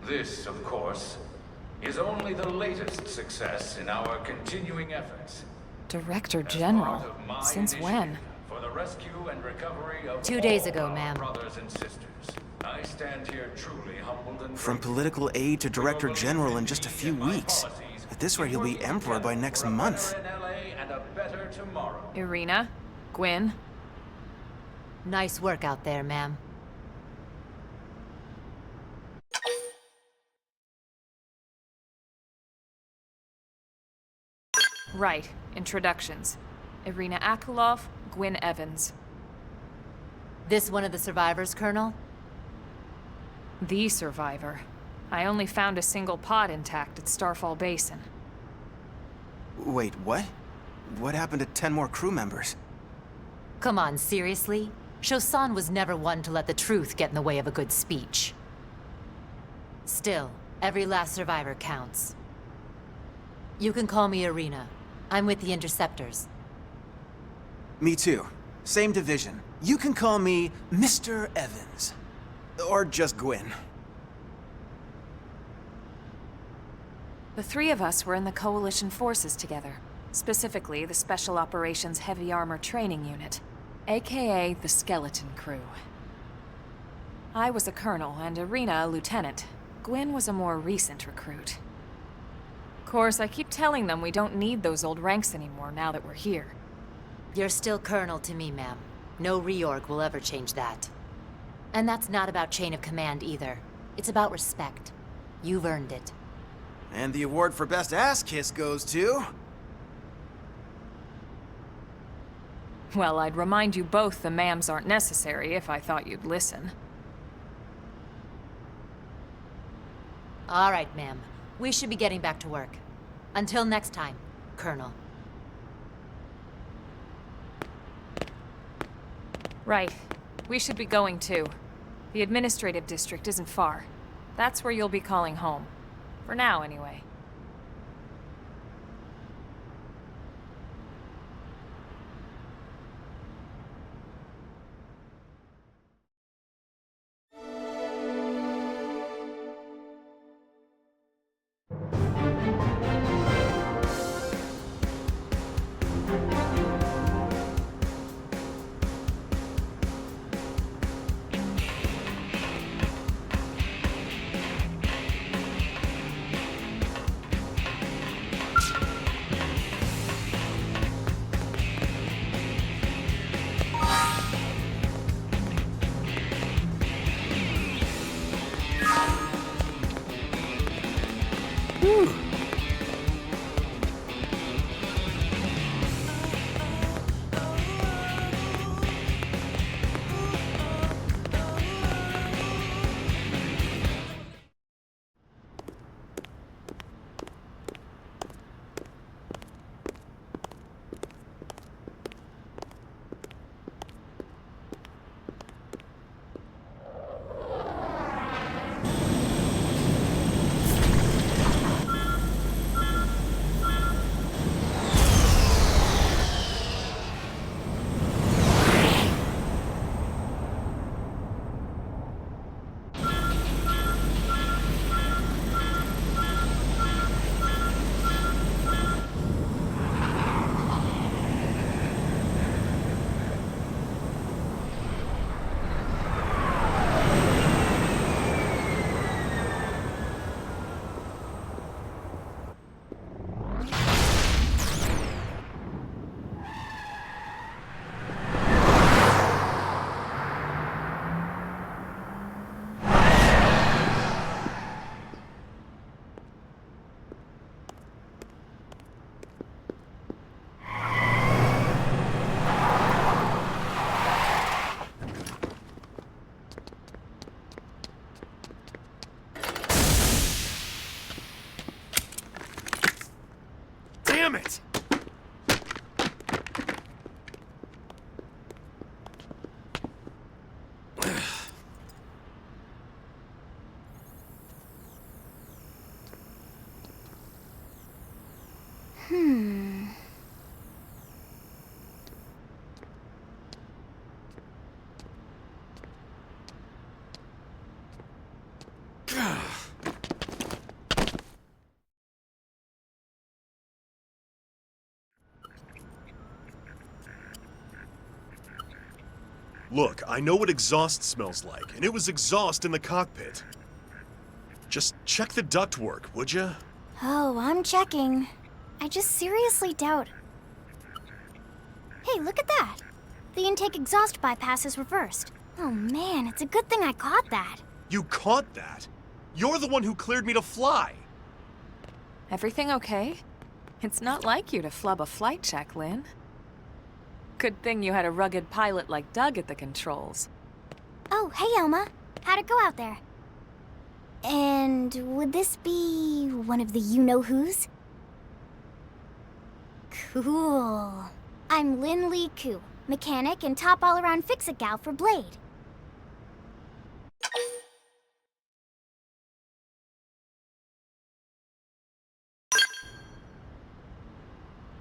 This, of course, is only the latest success in our continuing efforts. Director General? Since when? For the rescue and recovery of 2 days ago, all ma'am. our brothers and sisters. I stand here truly humbled and From political aide to director general in just a few weeks. At this rate, he'll be emperor by next month. and a better tomorrow. Irina? Gwyn? Nice work out there, ma'am. Right. Introductions. Irina Akulov, Gwyn Evans. This one of the survivors, Colonel? The survivor. I only found a single pod intact at Starfall Basin. Wait, what? What happened to 10 more crew members? Come on, seriously? Chausson was never one to let the truth get in the way of a good speech. Still, every last survivor counts. You can call me Irina. I'm with the Interceptors. Me too. Same division. You can call me Mr. Evans. Or just Gwyn. The three of us were in the Coalition forces together. Specifically, the Special Operations Heavy Armor Training Unit, aka the Skeleton Crew. I was a colonel and Irina a lieutenant. Gwyn was a more recent recruit. Of course, I keep telling them we don't need those old ranks anymore now that we're here. You're still colonel to me, ma'am. No reorg will ever change that. And that's not about chain of command either. It's about respect. You've earned it. And the award for best ass kiss goes to... Well, I'd remind you both the ma'ams aren't necessary if I thought you'd listen. All right, ma'am. We should be getting back to work. Until next time, Colonel. Right. We should be going too. The administrative district isn't far. That's where you'll be calling home. For now, anyway. Damn it! Look, I know what exhaust smells like, and it was exhaust in the cockpit. Just check the ductwork, would ya? Oh, I'm checking. I just seriously doubt... Hey, look at that! The intake exhaust bypass is reversed. Oh man, it's a good thing I caught that. You caught that? You're the one who cleared me to fly! Everything okay? It's not like you to flub a flight check, Lynn. Good thing you had a rugged pilot like Doug at the controls. Oh, hey Elma. How'd it go out there? And would this be one of the you-know-whos? Cool. I'm Lynn Lee Koo, mechanic and top all-around fix-it gal for Blade.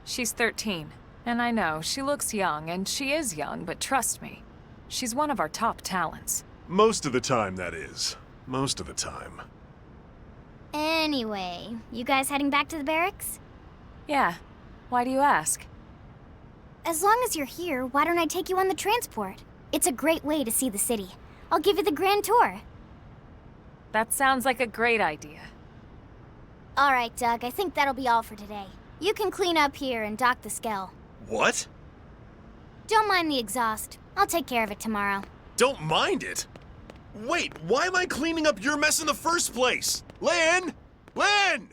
She's 13. And I know, she looks young, and she is young, but trust me, she's one of our top talents. Most of the time, that is. Most of the time. Anyway, you guys heading back to the barracks? Yeah. Why do you ask? As long as you're here, why don't I take you on the transport? It's a great way to see the city. I'll give you the grand tour. That sounds like a great idea. All right, Doug, I think that'll be all for today. You can clean up here and dock the Skell. What? Don't mind the exhaust. I'll take care of it tomorrow. Don't mind it? Wait, why am I cleaning up your mess in the first place? Lynn! Lynn!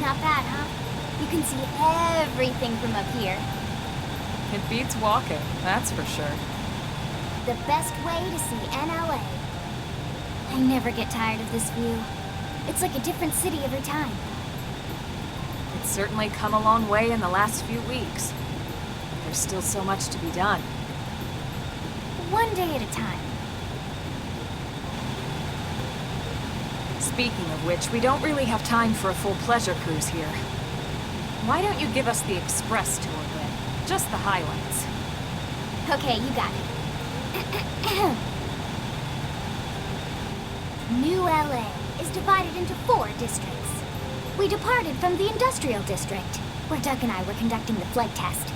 Not bad, huh? You can see everything from up here. It beats walking, that's for sure. The best way to see NLA. I never get tired of this view. It's like a different city every time. It's certainly come a long way in the last few weeks. There's still so much to be done. One day at a time. Speaking of which, we don't really have time for a full pleasure cruise here. Why don't you give us the express tour, Lynn? Just the highlights. Okay, you got it. New LA is divided into 4 districts. We departed from the industrial district, where Doug and I were conducting the flight test.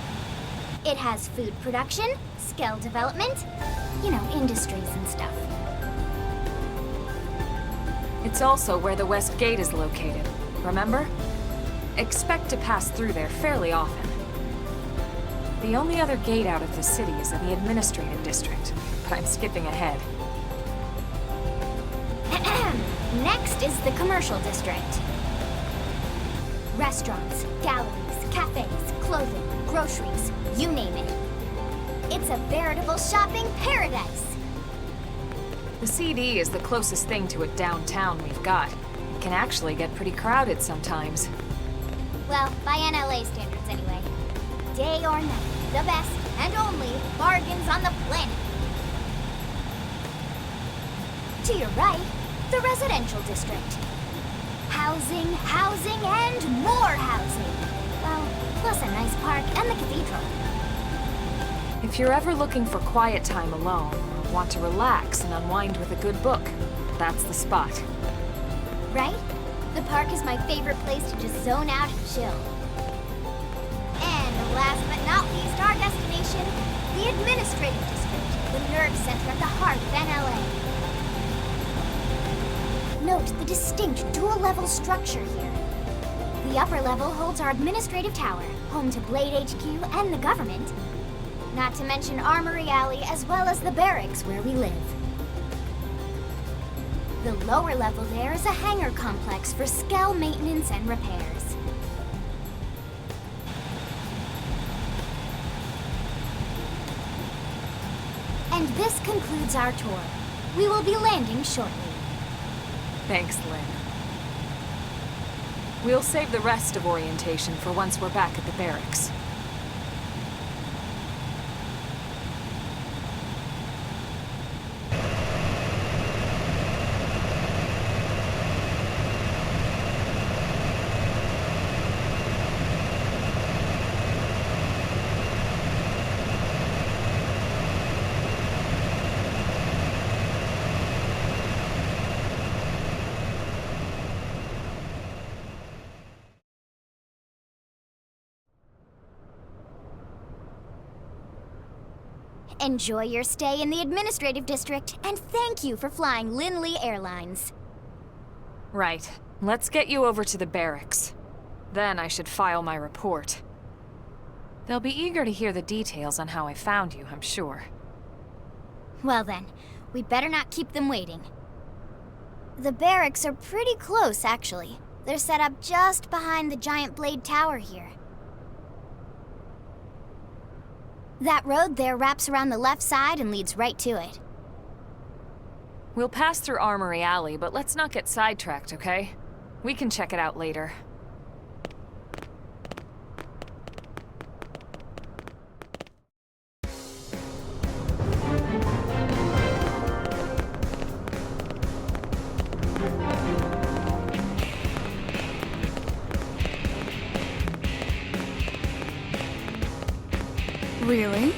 It has food production, skill development, you know, industries and stuff. It's also where the West Gate is located, remember? Expect to pass through there fairly often. The only other gate out of the city is in the administrative district, but I'm skipping ahead. Next is the commercial district. Restaurants, galleries, cafes, clothing, groceries, you name it. It's a veritable shopping paradise. The CD is the closest thing to a downtown we've got. It can actually get pretty crowded sometimes. Well, by NLA standards anyway. Day or night, the best and only bargains on the planet. To your right, the residential district. Housing, housing, and more housing. Well, plus a nice park and the cathedral. If you're ever looking for quiet time alone, or want to relax and unwind with a good book, that's the spot. Right? The park is my favorite place to just zone out and chill. And last but not least, our destination, the administrative district, the nerve center at the heart of NLA. Note the distinct dual-level structure here. The upper level holds our administrative tower, home to Blade HQ and the government. Not to mention Armory Alley, as well as the barracks where we live. The lower level there is a hangar complex for Skell maintenance and repairs. And this concludes our tour. We will be landing shortly. Thanks, Lynn. We'll save the rest of orientation for once we're back at the barracks. Enjoy your stay in the administrative district, and thank you for flying Linley Airlines. Right. Let's get you over to the barracks. Then I should file my report. They'll be eager to hear the details on how I found you, I'm sure. Well then, we'd better not keep them waiting. The barracks are pretty close, actually. They're set up just behind the giant blade tower here. That road there wraps around the left side and leads right to it. We'll pass through Armory Alley, but let's not get sidetracked, okay? We can check it out later. Really?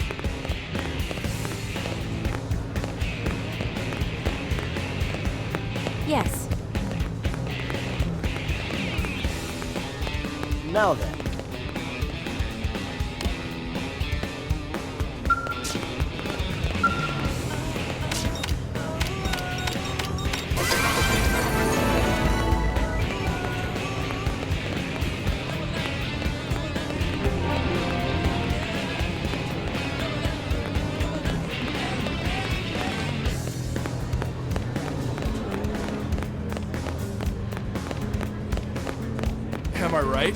Yes. Now then. Am I right?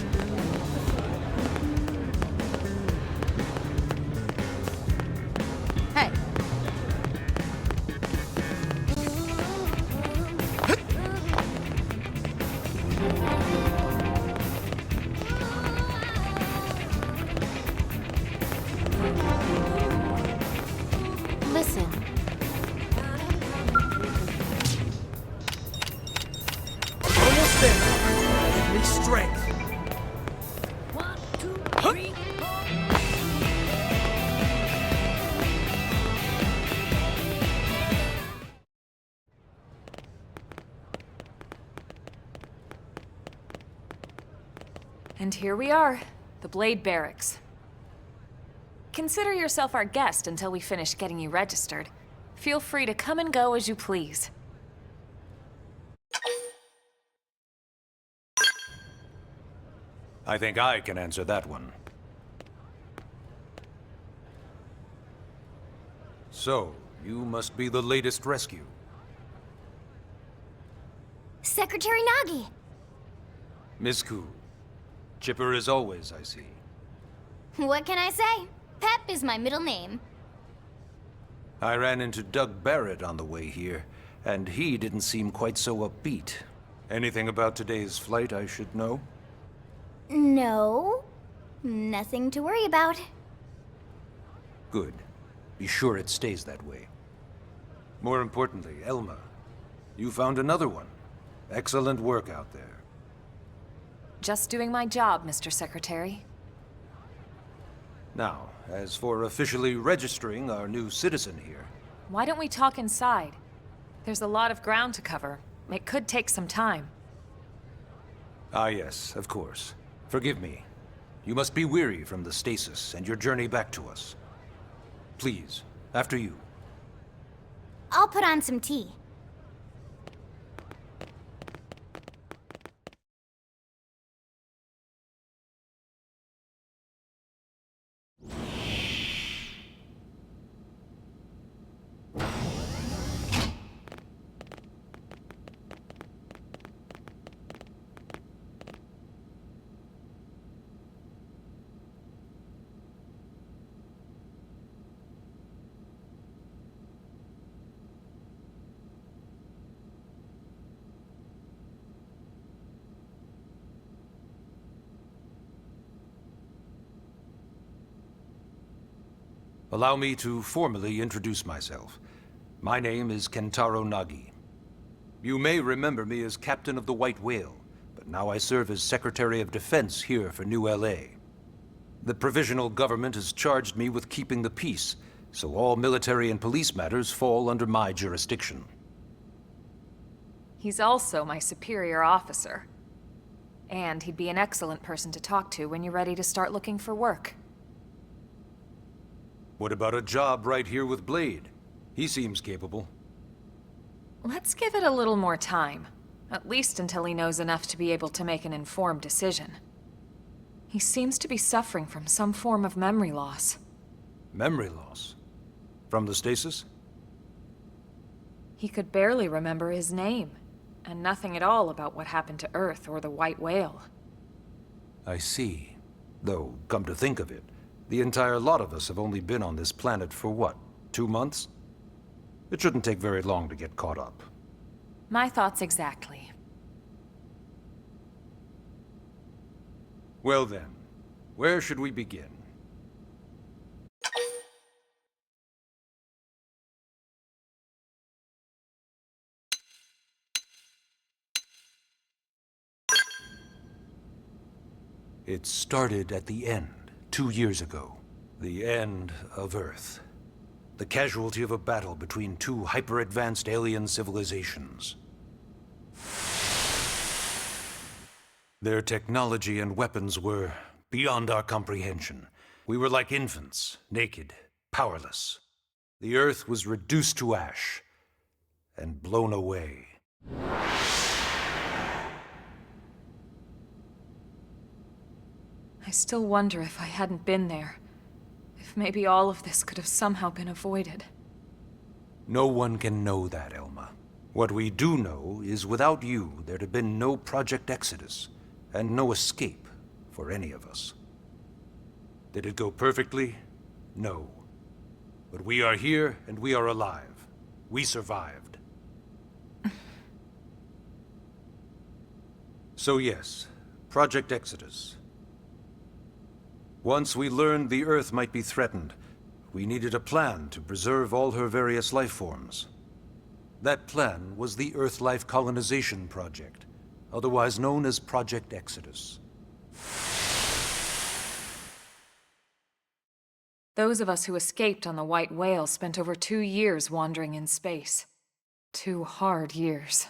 Hey, listen. Almost there. Give me strength. And here we are, the Blade Barracks. Consider yourself our guest until we finish getting you registered. Feel free to come and go as you please. I think I can answer that one. So, you must be the latest rescue. Secretary Nagi! Miss Koo. Chipper as always, I see. What can I say? Pep is my middle name. I ran into Doug Barrett on the way here, and he didn't seem quite so upbeat. Anything about today's flight I should know? No. Nothing to worry about. Good. Be sure it stays that way. More importantly, Elma, you found another one. Excellent work out there. Just doing my job, Mr. Secretary. Now, as for officially registering our new citizen here... Why don't we talk inside? There's a lot of ground to cover. It could take some time. Ah yes, of course. Forgive me. You must be weary from the stasis and your journey back to us. Please, after you. I'll put on some tea. Allow me to formally introduce myself. My name is Kentaro Nagi. You may remember me as Captain of the White Whale, but now I serve as Secretary of Defense here for New LA. The provisional government has charged me with keeping the peace, so all military and police matters fall under my jurisdiction. He's also my superior officer. And he'd be an excellent person to talk to when you're ready to start looking for work. What about a job right here with Blade? He seems capable. Let's give it a little more time. At least until he knows enough to be able to make an informed decision. He seems to be suffering from some form of memory loss. Memory loss? From the stasis? He could barely remember his name, and nothing at all about what happened to Earth or the White Whale. I see. Though, come to think of it, the entire lot of us have only been on this planet for what, 2 months? It shouldn't take very long to get caught up. My thoughts exactly. Well then, where should we begin? It started at the end, 2 years ago. The end of Earth. The casualty of a battle between two hyper-advanced alien civilizations. Their technology and weapons were beyond our comprehension. We were like infants, naked, powerless. The Earth was reduced to ash and blown away. I still wonder if I hadn't been there. If maybe all of this could have somehow been avoided. No one can know that, Elma. What we do know is without you, there'd have been no Project Exodus, and no escape for any of us. Did it go perfectly? No. But we are here, and we are alive. We survived. So yes, Project Exodus. Once we learned the Earth might be threatened, we needed a plan to preserve all her various life forms. That plan was the Earth Life Colonization Project, otherwise known as Project Exodus. Those of us who escaped on the White Whale spent over 2 years wandering in space. 2 hard years.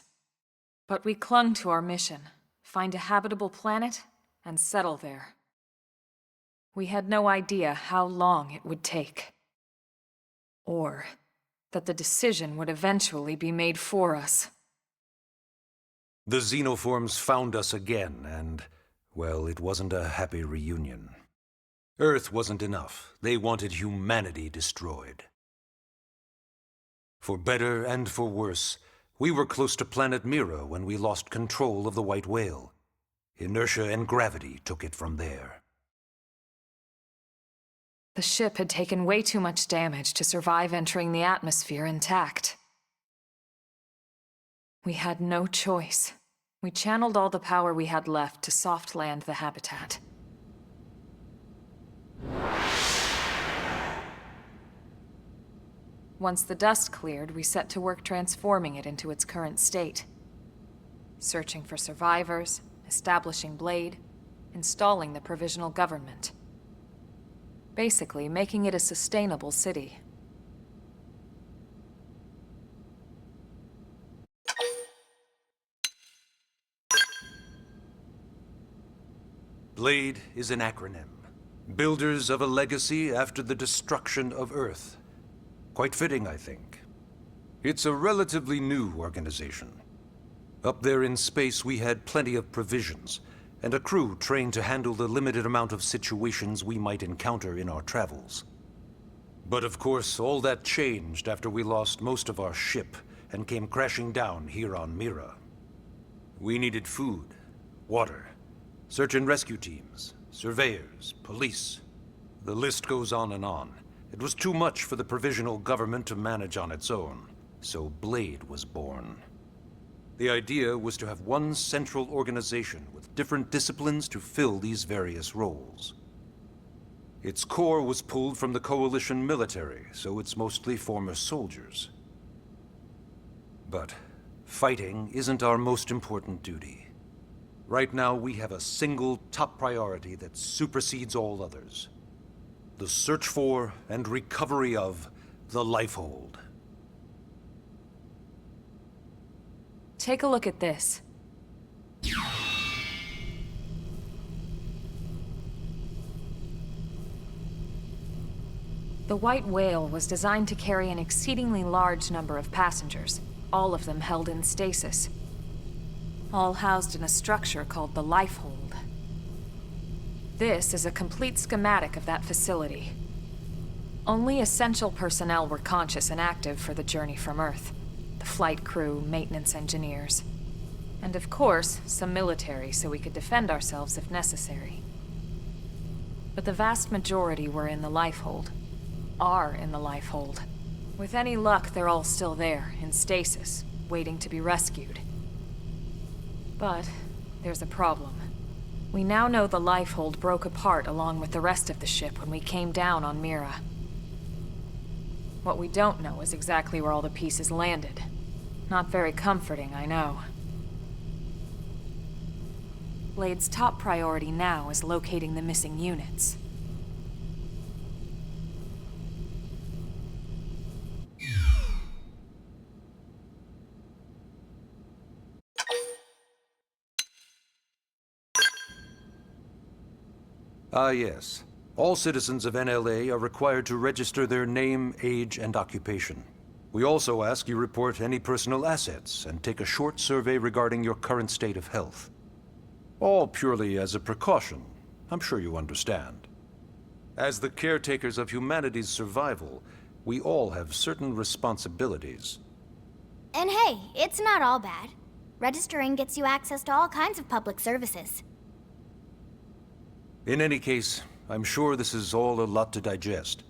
But we clung to our mission, find a habitable planet, and settle there. We had no idea how long it would take. Or that the decision would eventually be made for us. The xenoforms found us again, and, well, it wasn't a happy reunion. Earth wasn't enough. They wanted humanity destroyed. For better and for worse, we were close to planet Mira when we lost control of the White Whale. Inertia and gravity took it from there. The ship had taken way too much damage to survive entering the atmosphere intact. We had no choice. We channeled all the power we had left to soft land the habitat. Once the dust cleared, we set to work transforming it into its current state. Searching for survivors, establishing Blade, installing the provisional government. Basically, making it a sustainable city. BLADE is an acronym. Builders of a legacy after the destruction of Earth. Quite fitting, I think. It's a relatively new organization. Up there in space, we had plenty of provisions, and a crew trained to handle the limited amount of situations we might encounter in our travels. But of course, all that changed after we lost most of our ship and came crashing down here on Mira. We needed food, water, search and rescue teams, surveyors, police. The list goes on and on. It was too much for the provisional government to manage on its own, so Blade was born. The idea was to have one central organization with different disciplines to fill these various roles. Its core was pulled from the Coalition military, so it's mostly former soldiers. But fighting isn't our most important duty. Right now, we have a single top priority that supersedes all others. The search for and recovery of the Lifehold. Take a look at this. The White Whale was designed to carry an exceedingly large number of passengers, all of them held in stasis, all housed in a structure called the Lifehold. This is a complete schematic of that facility. Only essential personnel were conscious and active for the journey from Earth. The flight crew, maintenance engineers, and of course, some military so we could defend ourselves if necessary. But the vast majority were in the Lifehold. Are in the Lifehold. With any luck, they're all still there, in stasis, waiting to be rescued. But there's a problem. We now know the Lifehold broke apart along with the rest of the ship when we came down on Mira. What we don't know is exactly where all the pieces landed. Not very comforting, I know. Blade's top priority now is locating the missing units. Ah, yes. All citizens of NLA are required to register their name, age, and occupation. We also ask you report any personal assets and take a short survey regarding your current state of health. All purely as a precaution. I'm sure you understand. As the caretakers of humanity's survival, we all have certain responsibilities. And hey, it's not all bad. Registering gets you access to all kinds of public services. In any case, I'm sure this is all a lot to digest.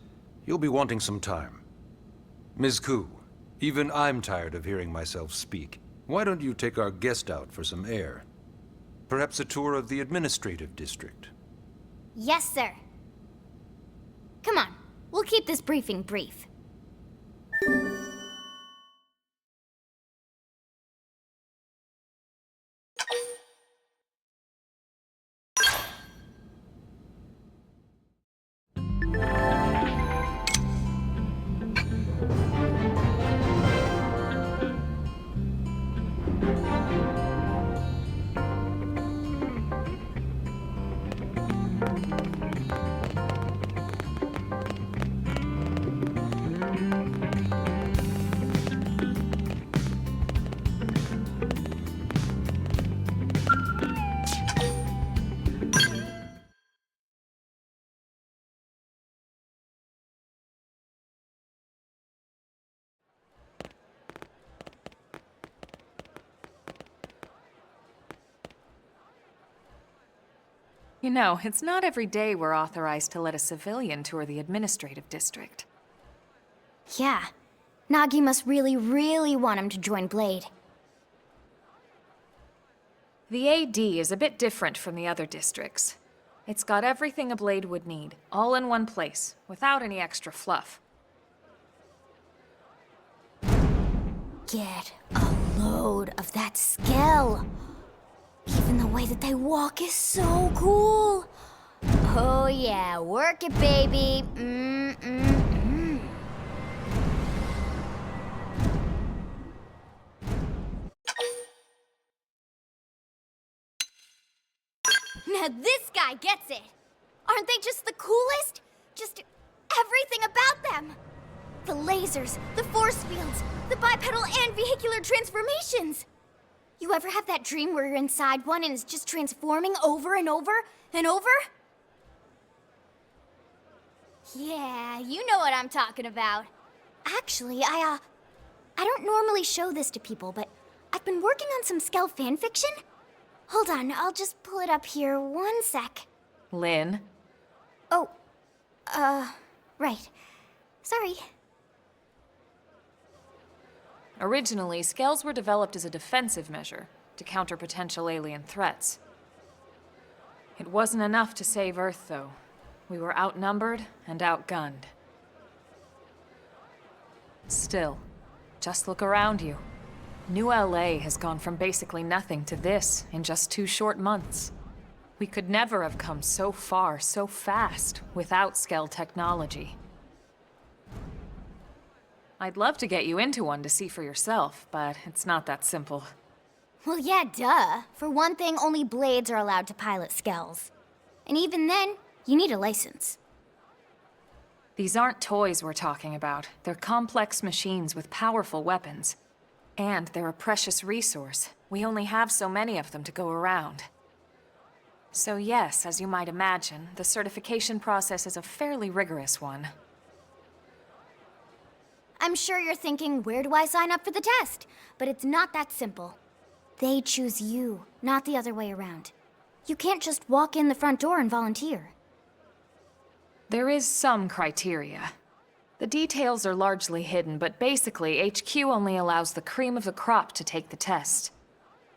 You'll be wanting some time. Ms. Koo, even I'm tired of hearing myself speak. Why don't you take our guest out for some air? Perhaps a tour of the administrative district. Yes, sir. Come on, we'll keep this briefing brief. You know, it's not every day we're authorized to let a civilian tour the administrative district. Yeah. Nagi must really, really want him to join Blade. The AD is a bit different from the other districts. It's got everything a Blade would need, all in one place, without any extra fluff. Get a load of that skill. Even the way that they walk is so cool. Oh yeah, work it, baby. Now this guy gets it. Aren't they just the coolest? Just everything about them. The lasers, the force fields, the bipedal and vehicular transformations. You ever have that dream where you're inside one and it's just transforming over and over and over? Yeah, you know what I'm talking about. Actually, I don't normally show this to people, but I've been working on some Skell fanfiction. Hold on, I'll just pull it up here 1 sec. Lynn? Oh, right. Sorry. Originally, Skells were developed as a defensive measure to counter potential alien threats. It wasn't enough to save Earth, though. We were outnumbered and outgunned. Still, just look around you. New LA has gone from basically nothing to this in just 2 short months. We could never have come so far, so fast, without Skell technology. I'd love to get you into one to see for yourself, but it's not that simple. Well, yeah, duh. For one thing, only Blades are allowed to pilot Skells. And even then, you need a license. These aren't toys we're talking about. They're complex machines with powerful weapons. And they're a precious resource. We only have so many of them to go around. So yes, as you might imagine, the certification process is a fairly rigorous one. I'm sure you're thinking, where do I sign up for the test? But it's not that simple. They choose you, not the other way around. You can't just walk in the front door and volunteer. There is some criteria. The details are largely hidden, but basically, HQ only allows the cream of the crop to take the test.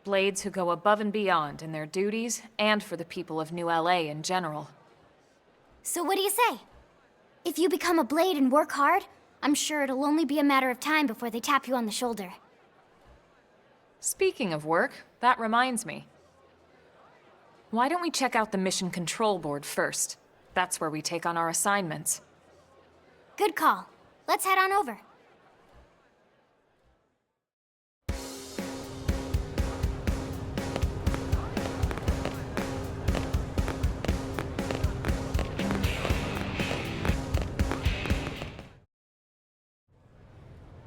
Blades who go above and beyond in their duties, and for the people of New LA in general. So what do you say? If you become a Blade and work hard, I'm sure it'll only be a matter of time before they tap you on the shoulder. Speaking of work, that reminds me. Why don't we check out the Mission Control Board first? That's where we take on our assignments. Good call. Let's head on over.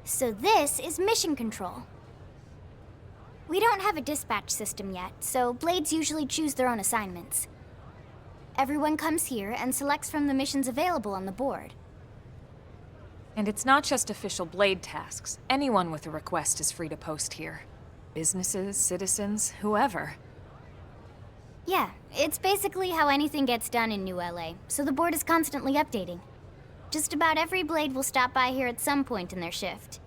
So this is Mission Control. We don't have a dispatch system yet, so Blades usually choose their own assignments. Everyone comes here and selects from the missions available on the board. And it's not just official Blade tasks. Anyone with a request is free to post here. Businesses, citizens, whoever. Yeah, it's basically how anything gets done in New LA, so the board is constantly updating. Just about every Blade will stop by here at some point in their shift.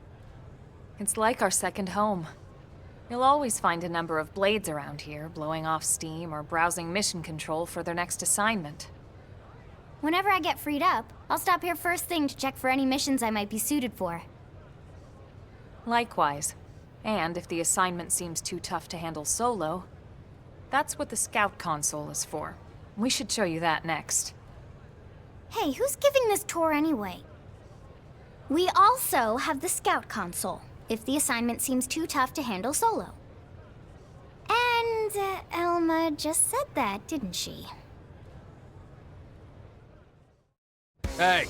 It's like our second home. You'll always find a number of Blades around here, blowing off steam or browsing mission control for their next assignment. Whenever I get freed up, I'll stop here first thing to check for any missions I might be suited for. Likewise. And if the assignment seems too tough to handle solo, that's what the Scout Console is for. We should show you that next. Hey, who's giving this tour anyway? We also have the Scout Console, if the assignment seems too tough to handle solo. And Elma just said that, didn't she? Hey!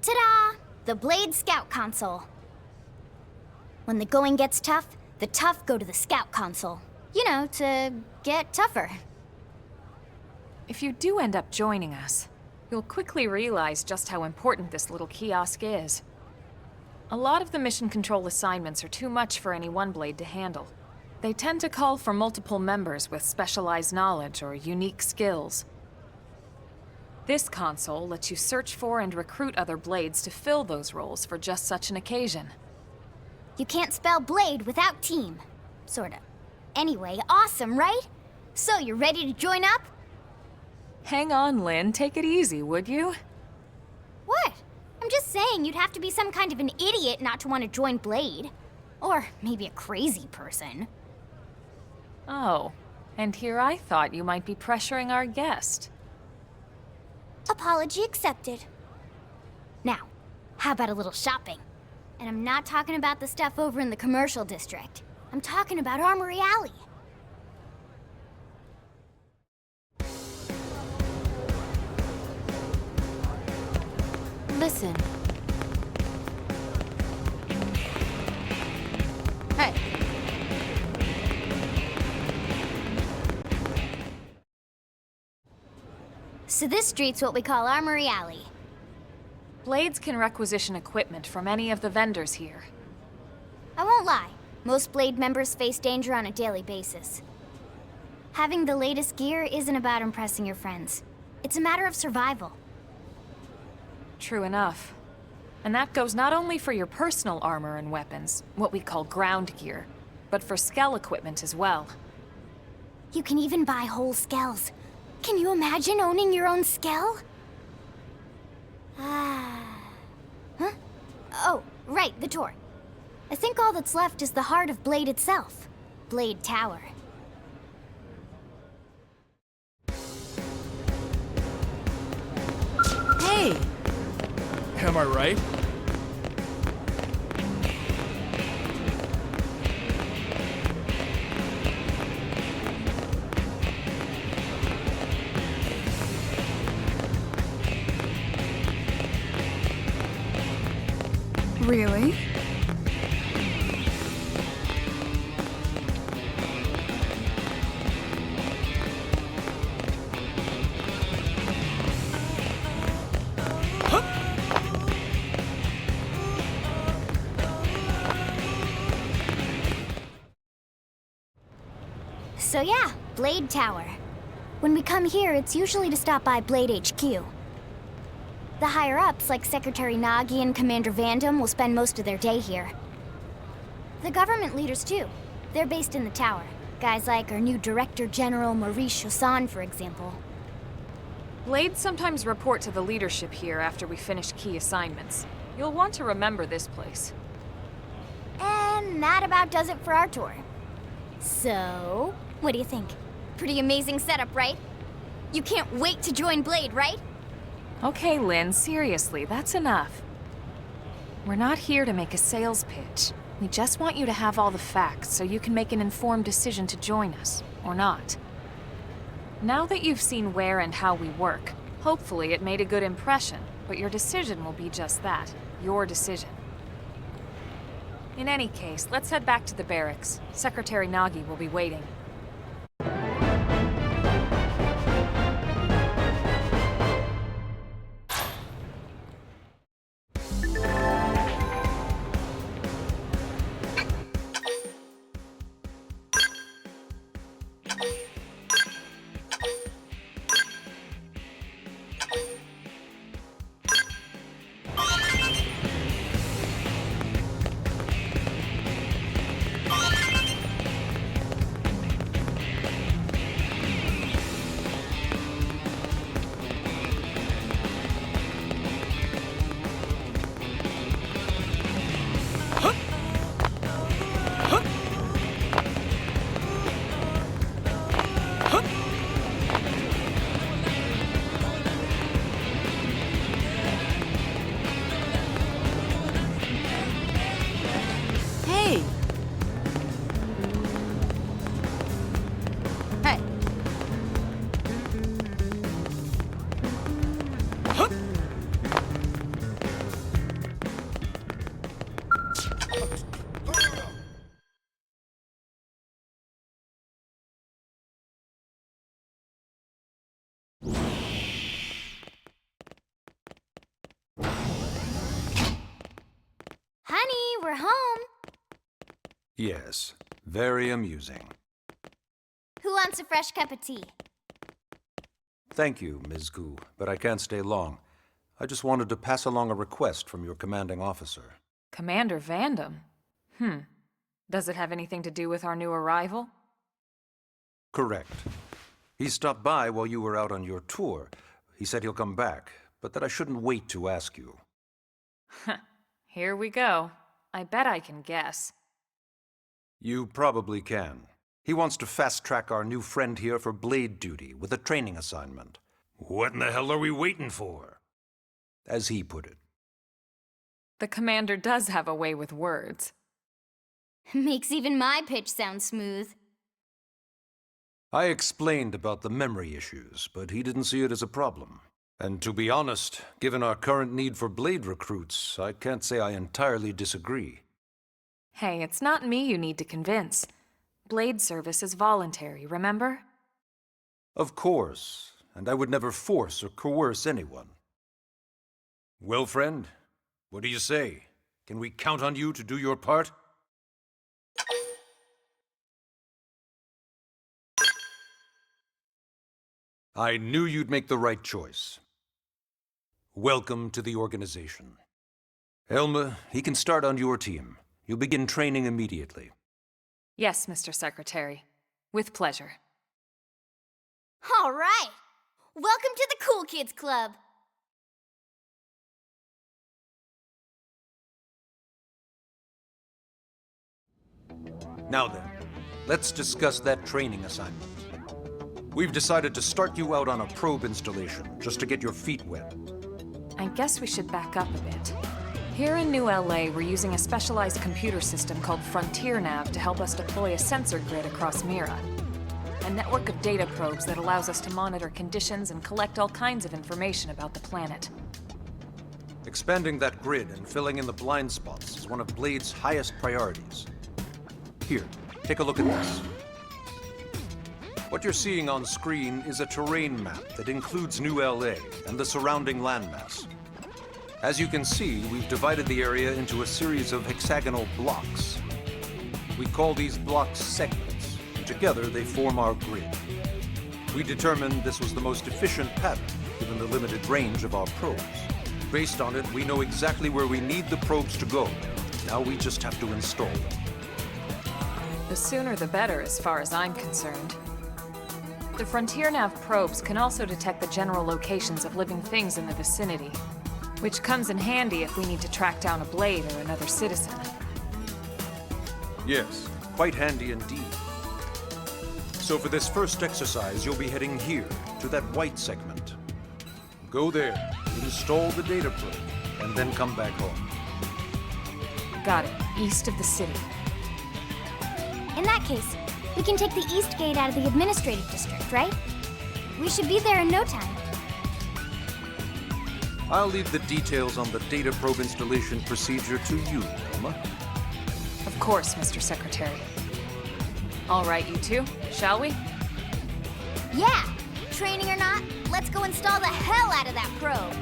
Ta-da! The Blade Scout Console. When the going gets tough, the tough go to the Scout Console. You know, to get tougher. If you do end up joining us, you'll quickly realize just how important this little kiosk is. A lot of the mission control assignments are too much for any one Blade to handle. They tend to call for multiple members with specialized knowledge or unique skills. This console lets you search for and recruit other Blades to fill those roles for just such an occasion. You can't spell Blade without team. Sorta. Anyway, awesome, right? So, you're ready to join up? Hang on, Lynn. Take it easy, would you? What? I'm just saying you'd have to be some kind of an idiot not to want to join Blade. Or maybe a crazy person. Oh, and here I thought you might be pressuring our guest. Apology accepted. Now, how about a little shopping? And I'm not talking about the stuff over in the commercial district. I'm talking about Armory Alley. Listen. Hey. So this street's what we call Armory Alley. Blades can requisition equipment from any of the vendors here. I won't lie, most Blade members face danger on a daily basis. Having the latest gear isn't about impressing your friends. It's a matter of survival. True enough. And that goes not only for your personal armor and weapons, what we call ground gear, but for skell equipment as well. You can even buy whole skells. Can you imagine owning your own skell? Huh? Oh, right, the tour. I think all that's left is the heart of Blade itself. Blade Tower. Hey! Am I right? Really? So yeah, Blade Tower. When we come here, it's usually to stop by Blade HQ. The higher-ups, like Secretary Nagi and Commander Vandam, will spend most of their day here. The government leaders, too. They're based in the tower. Guys like our new Director General Maurice Chosan, for example. Blades sometimes report to the leadership here after we finish key assignments. You'll want to remember this place. And that about does it for our tour. So, what do you think? Pretty amazing setup, right? You can't wait to join Blade, right? Okay, Lynn, seriously, that's enough. We're not here to make a sales pitch. We just want you to have all the facts so you can make an informed decision to join us, or not. Now that you've seen where and how we work, hopefully it made a good impression, but your decision will be just that, your decision. In any case, let's head back to the barracks. Secretary Nagi will be waiting. Honey, we're home. Yes, very amusing. Who wants a fresh cup of tea? Thank you, Ms. Gu, but I can't stay long. I just wanted to pass along a request from your commanding officer. Commander Vandam? Does it have anything to do with our new arrival? Correct. He stopped by while you were out on your tour. He said he'll come back, but that I shouldn't wait to ask you. Here we go. I bet I can guess. You probably can. He wants to fast-track our new friend here for blade duty with a training assignment. What in the hell are we waiting for? As he put it. The commander does have a way with words. Makes even my pitch sound smooth. I explained about the memory issues, but he didn't see it as a problem. And to be honest, given our current need for blade recruits, I can't say I entirely disagree. Hey, it's not me you need to convince. Blade service is voluntary, remember? Of course, and I would never force or coerce anyone. Well, friend, what do you say? Can we count on you to do your part? I knew you'd make the right choice. Welcome to the organization. Elma, he can start on your team. You'll begin training immediately. Yes, Mr. Secretary. With pleasure. All right. Welcome to the Cool Kids Club. Now then, let's discuss that training assignment. We've decided to start you out on a probe installation, just to get your feet wet. I guess we should back up a bit. Here in New LA, we're using a specialized computer system called Frontier Nav to help us deploy a sensor grid across Mira. A network of data probes that allows us to monitor conditions and collect all kinds of information about the planet. Expanding that grid and filling in the blind spots is one of Blade's highest priorities. Here, take a look at this. What you're seeing on screen is a terrain map that includes New LA and the surrounding landmass. As you can see, we've divided the area into a series of hexagonal blocks. We call these blocks segments, and together they form our grid. We determined this was the most efficient pattern, given the limited range of our probes. Based on it, we know exactly where we need the probes to go. Now we just have to install them. The sooner the better, as far as I'm concerned. The Frontier Nav probes can also detect the general locations of living things in the vicinity, which comes in handy if we need to track down a Blade or another citizen. Yes, quite handy indeed. So for this first exercise, you'll be heading here, to that white segment. Go there, install the data probe, and then come back home. Got it. East of the city. In that case, we can take the east gate out of the administrative district, right? We should be there in no time. I'll leave the details on the data probe installation procedure to you, Elma. Of course, Mr. Secretary. All right, you two, shall we? Yeah! Training or not, let's go install the hell out of that probe!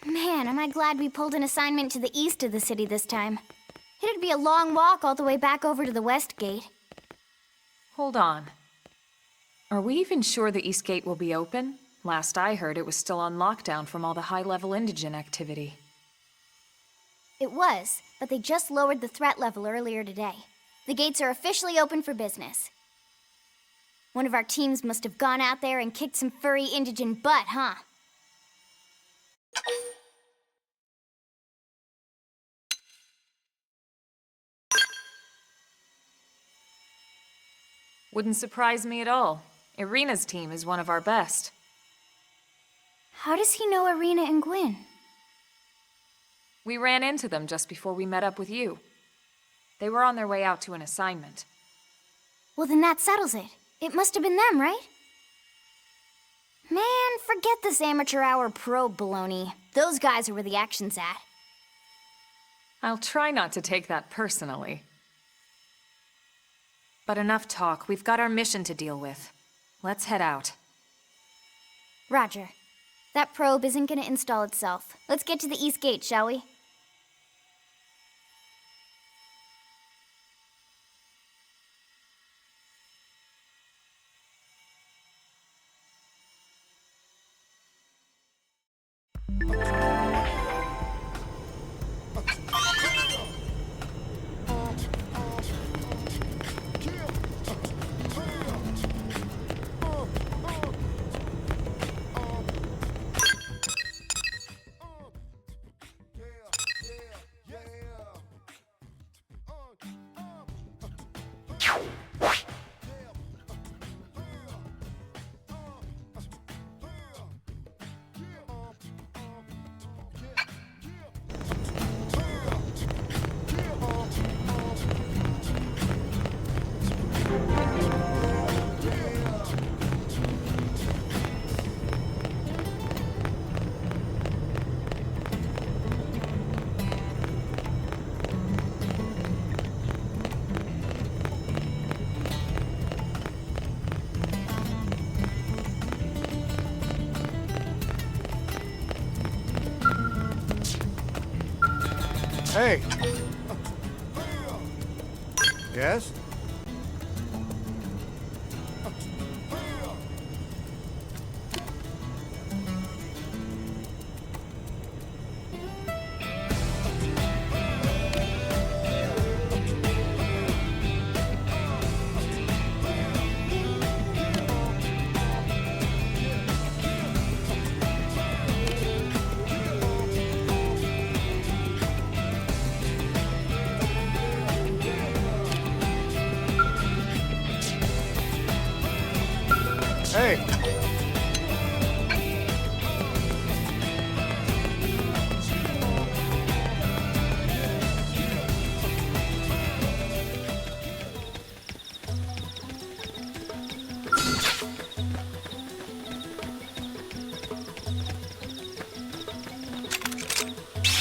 Man, am I glad we pulled an assignment to the east of the city this time. It'd be a long walk all the way back over to the west gate. Hold on. Are we even sure the East Gate will be open? Last I heard, it was still on lockdown from all the high-level indigen activity. It was, but they just lowered the threat level earlier today. The gates are officially open for business. One of our teams must have gone out there and kicked some furry indigen butt, huh? Wouldn't surprise me at all. Irina's team is one of our best. How does he know Irina and Gwyn? We ran into them just before we met up with you. They were on their way out to an assignment. Well, then that settles it. It must have been them, right? Man, forget this amateur hour probe baloney. Those guys are where the action's at. I'll try not to take that personally. But enough talk. We've got our mission to deal with. Let's head out. Roger. That probe isn't gonna install itself. Let's get to the East Gate, shall we? Hey! Yes?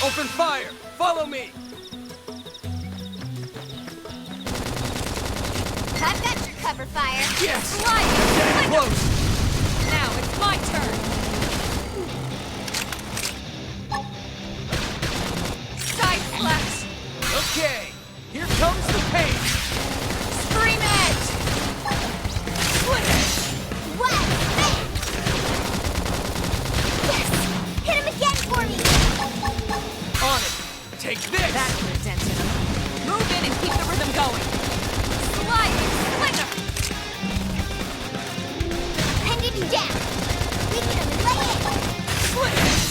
Open fire! Follow me! I've got your cover fire. Yes! Right! Getting close! Now it's my turn! Side slash! Okay, here comes the pain! Scream edge! Split edge! What? Yes! Hit him again for me! On it! Take this! That put a dent in him. Move in and keep the rhythm going. Sliding slinger! Pendant down! We can lay it! Split edge!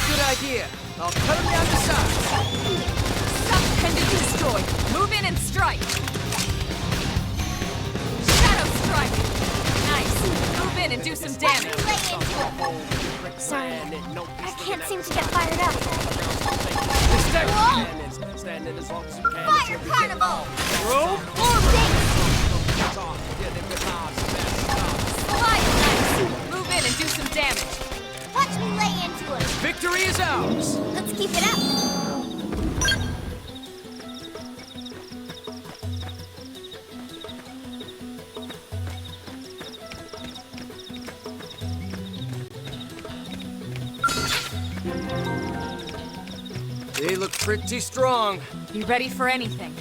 Good idea. I'll cut him down to size. Pendant destroyed. Move in and strike. Shadow strike. Nice. Move in and do some damage. Lay into it! Sorry, I can't seem to get fired up. Fire Carnival! Throw armor! Slide nice. Move in and do some damage. Watch me lay into it! Victory is ours! Let's keep it up! They look pretty strong. Be ready for anything.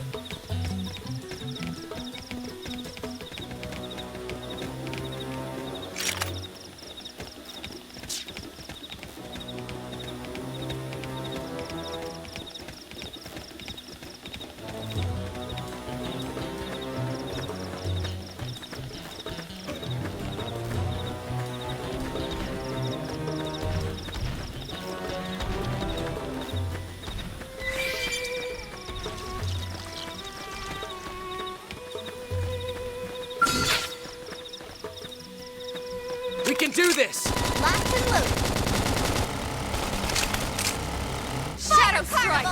We can do this! Locked and loaded! Shadow strike.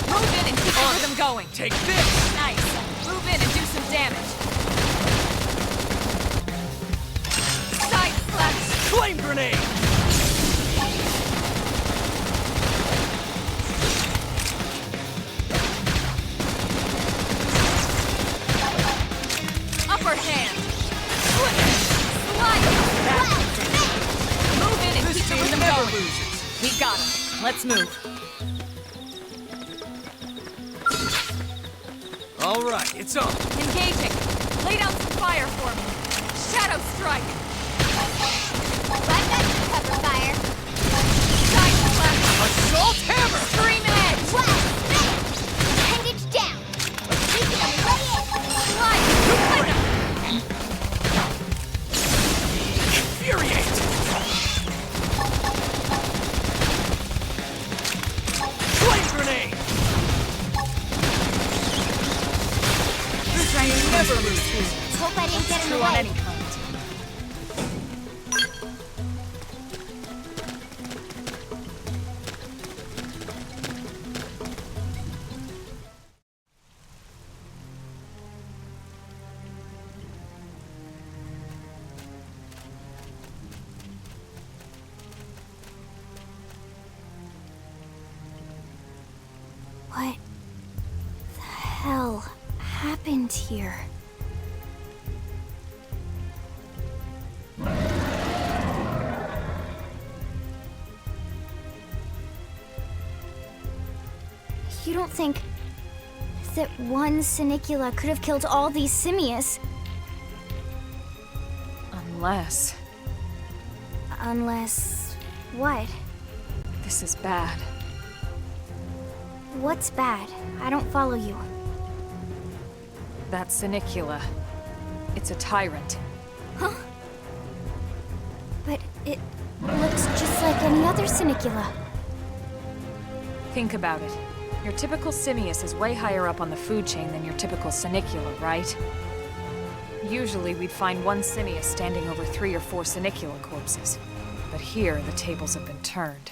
Move in and keep the rhythm going. Take this! Nice. Move in and do some damage. Side slash. Flame grenade! Upper hand. Slide. Move in and This keep the team rhythm never going. loses. We got him. Let's move. All right, it's on. Engaging. Lay down some fire for me. Shadow strike. I've got your cover fire! Side slash. Assault hammer! Scream edge. Wow! Pendant down! We can lay it! Slide. Slinger. Infuriate! Flame grenade! This train never loses. Hope I didn't get in the True on way. any planet. What the hell happened here? You don't think that one Sinicula could have killed all these simius? Unless Unless... what? this is bad. What's bad? I don't follow you. That Sinicula. It's a tyrant. Huh? But it looks just like any other Sinicula. Think about it. Your typical simius is way higher up on the food chain than your typical Sinicula, right? Usually we'd find one simius standing over 3 or 4 Sinicula corpses. But here, the tables have been turned.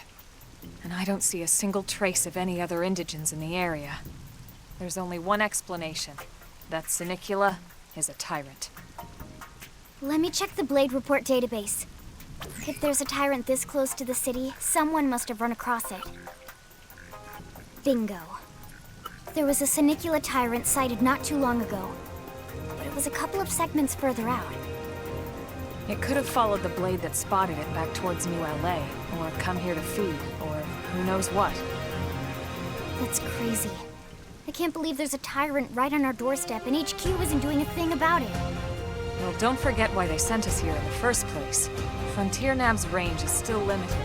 And I don't see a single trace of any other indigents in the area. There's only one explanation. That Sinicula is a tyrant. Let me check the Blade Report database. If there's a tyrant this close to the city, someone must have run across it. Bingo. There was a Senicula tyrant sighted not too long ago, but it was a couple of segments further out. It could have followed the blade that spotted it back towards New LA, or come here to feed, or who knows what. That's crazy. I can't believe there's a tyrant right on our doorstep and HQ isn't doing a thing about it. Well, don't forget why they sent us here in the first place. Frontier Nav's range is still limited.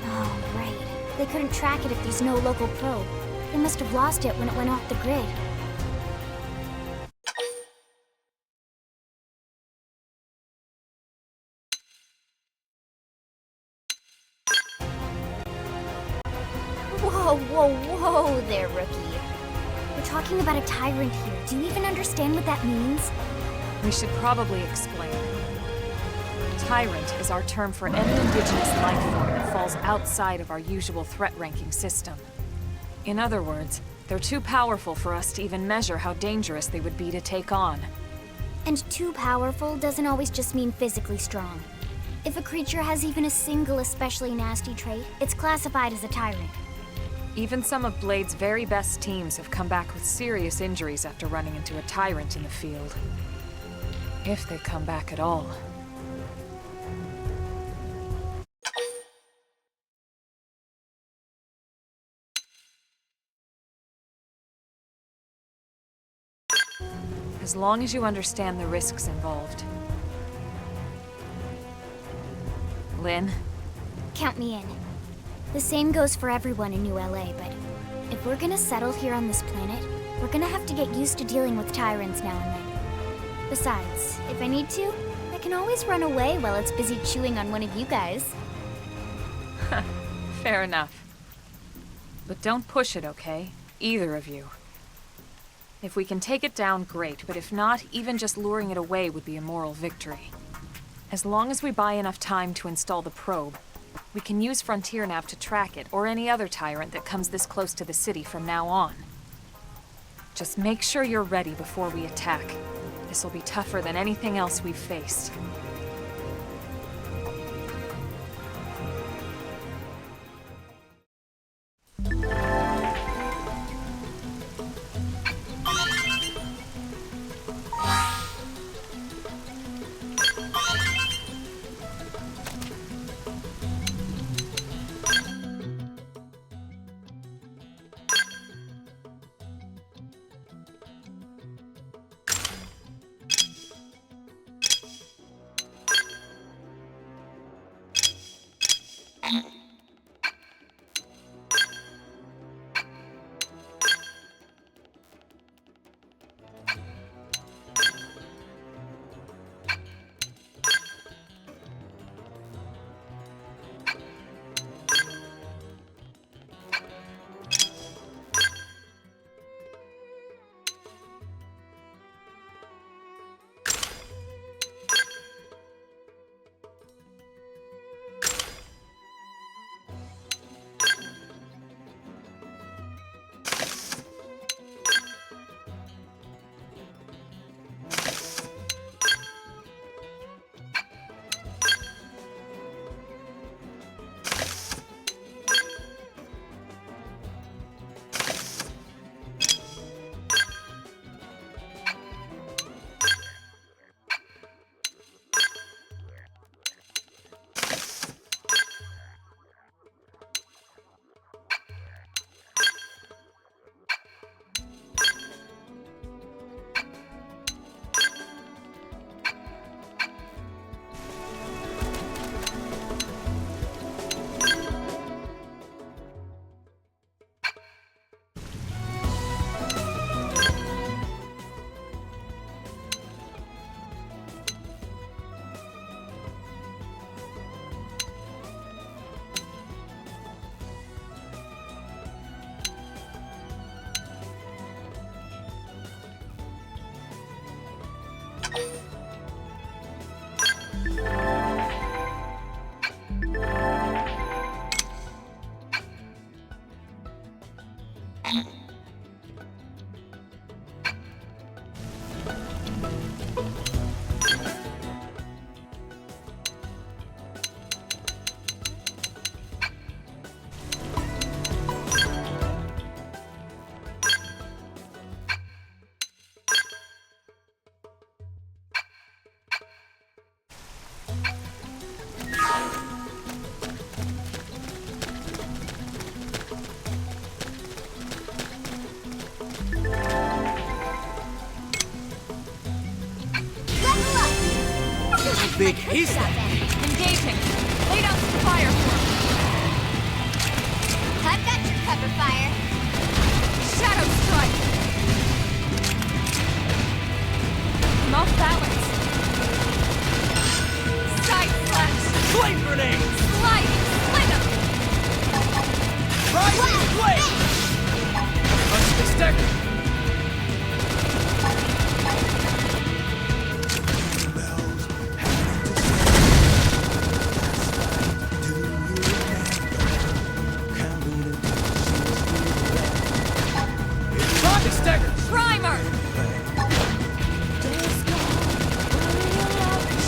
Oh, right. They couldn't track it if there's no local probe. They must have lost it when it went off the grid. Whoa there, rookie. We're talking about a tyrant here. Do you even understand what that means? We should probably explain. Tyrant is our term for any indigenous life form that falls outside of our usual threat ranking system. In other words, they're too powerful for us to even measure how dangerous they would be to take on. And too powerful doesn't always just mean physically strong. If a creature has even a single especially nasty trait, it's classified as a tyrant. Even some of Blade's very best teams have come back with serious injuries after running into a tyrant in the field. If they come back at all. As long as you understand the risks involved. Lynn? Count me in. The same goes for everyone in New LA, but if we're gonna settle here on this planet, we're gonna have to get used to dealing with tyrants now and then. Besides, if I need to, I can always run away while it's busy chewing on one of you guys. Fair enough. But don't push it, okay? Either of you. If we can take it down, great, but if not, even just luring it away would be a moral victory. As long as we buy enough time to install the probe, we can use Frontier Nav to track it, or any other tyrant that comes this close to the city from now on. Just make sure you're ready before we attack. This'll be tougher than anything else we've faced. big He's engaging. Lay down some fire for him. I've got your cover fire. Shadow strike. I'm off balance. Side slash. Flame grenade! Sliding. Sling him. Rising flame! Punch the stagger! Body stagger! Primer.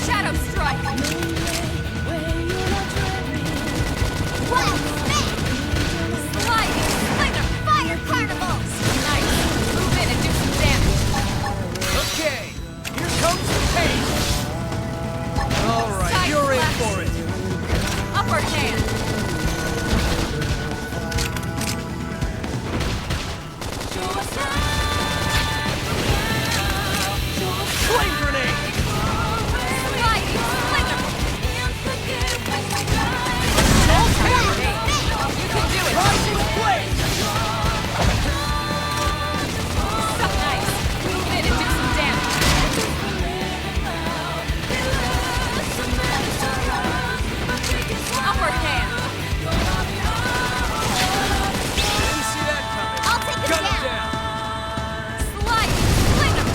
Shadow strike. Wild smack! Sliding. Sling him. Fire carnival! Nice. Move in and do some damage. Okay, here comes the pain! Alright, Side you're in slash. for it! Upper hand. Flame grenade! Sliding. Sling him. Okay! You can do it. Rising flame! So nice. Move in and do some damage. Upper hand. Didn't see that coming. I'll take him Gun him down. down! Sliding. Sling him.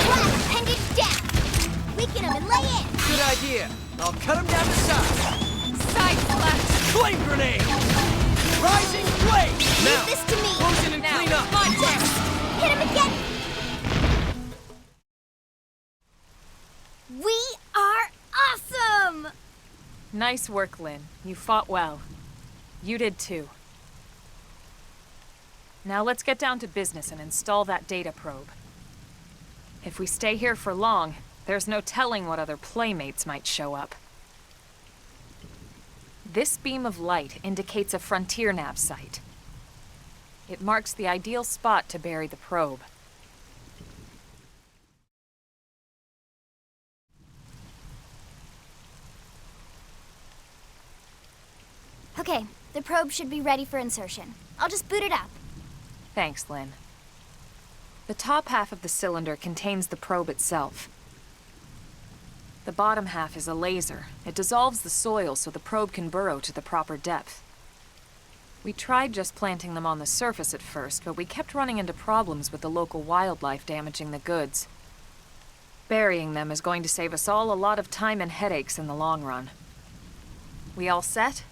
Blast appendage down! Weaken him and lay in! Good idea. I'll cut him down to size. Side slash. Flame grenade! Rising flame! Now, Leave this to me! close in and Now, clean up! my turn. Hit him again! We are awesome! Nice work, Lynn. You fought well. You did too. Now let's get down to business and install that data probe. If we stay here for long, there's no telling what other playmates might show up. This beam of light indicates a frontier nav site. It marks the ideal spot to bury the probe. Okay, the probe should be ready for insertion. I'll just boot it up. Thanks, Lynn. The top half of the cylinder contains the probe itself. The bottom half is a laser. It dissolves the soil so the probe can burrow to the proper depth. We tried just planting them on the surface at first, but we kept running into problems with the local wildlife damaging the goods. Burying them is going to save us all a lot of time and headaches in the long run. We all set?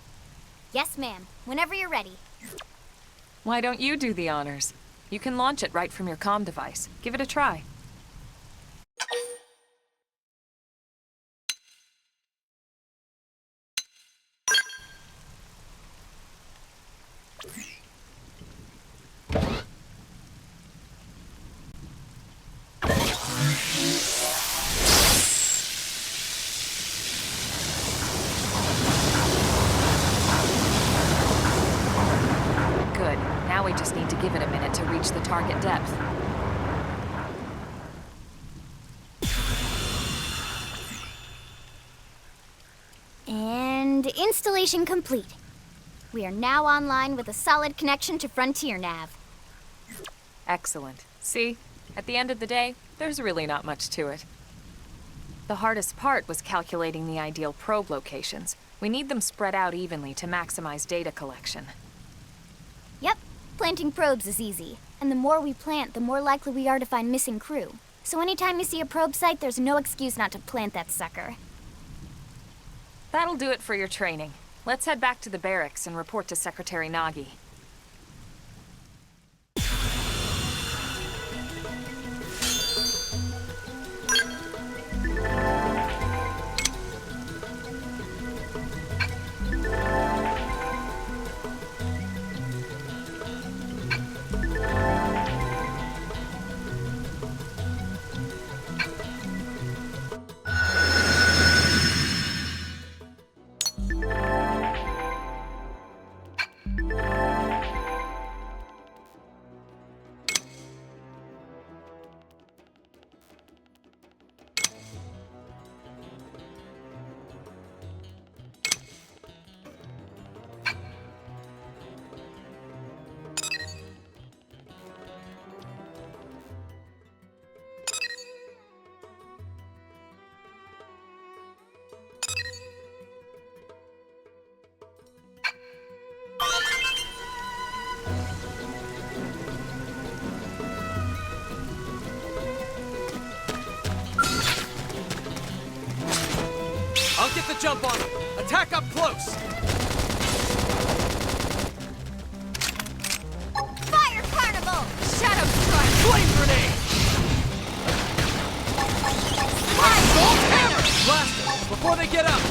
Yes, ma'am. Whenever you're ready. Why don't you do the honors? You can launch it right from your comm device. Give it a try. Good. Now we just need to give it a minute to reach the target depth. And installation complete. We are now online with a solid connection to Frontier Nav. Excellent. See? At the end of the day, there's really not much to it. The hardest part was calculating the ideal probe locations. We need them spread out evenly to maximize data collection. Yep, planting probes is easy. And the more we plant, the more likely we are to find missing crew. So anytime you see a probe site, there's no excuse not to plant that sucker. That'll do it for your training. Let's head back to the barracks and report to Secretary Nagi. get the jump on him. Attack up close. Fire Carnival! Shadow Strike! Flame grenade! Bolt Hammer! Blast them before they get up.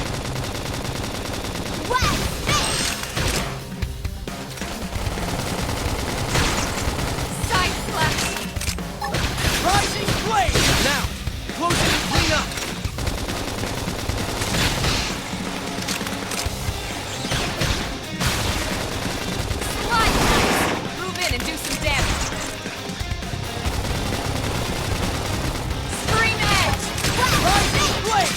Side Slash! Rising blade! Now, close it and clean up. Slide Knife! Move in and do some damage. Scream Edge! Rising blade!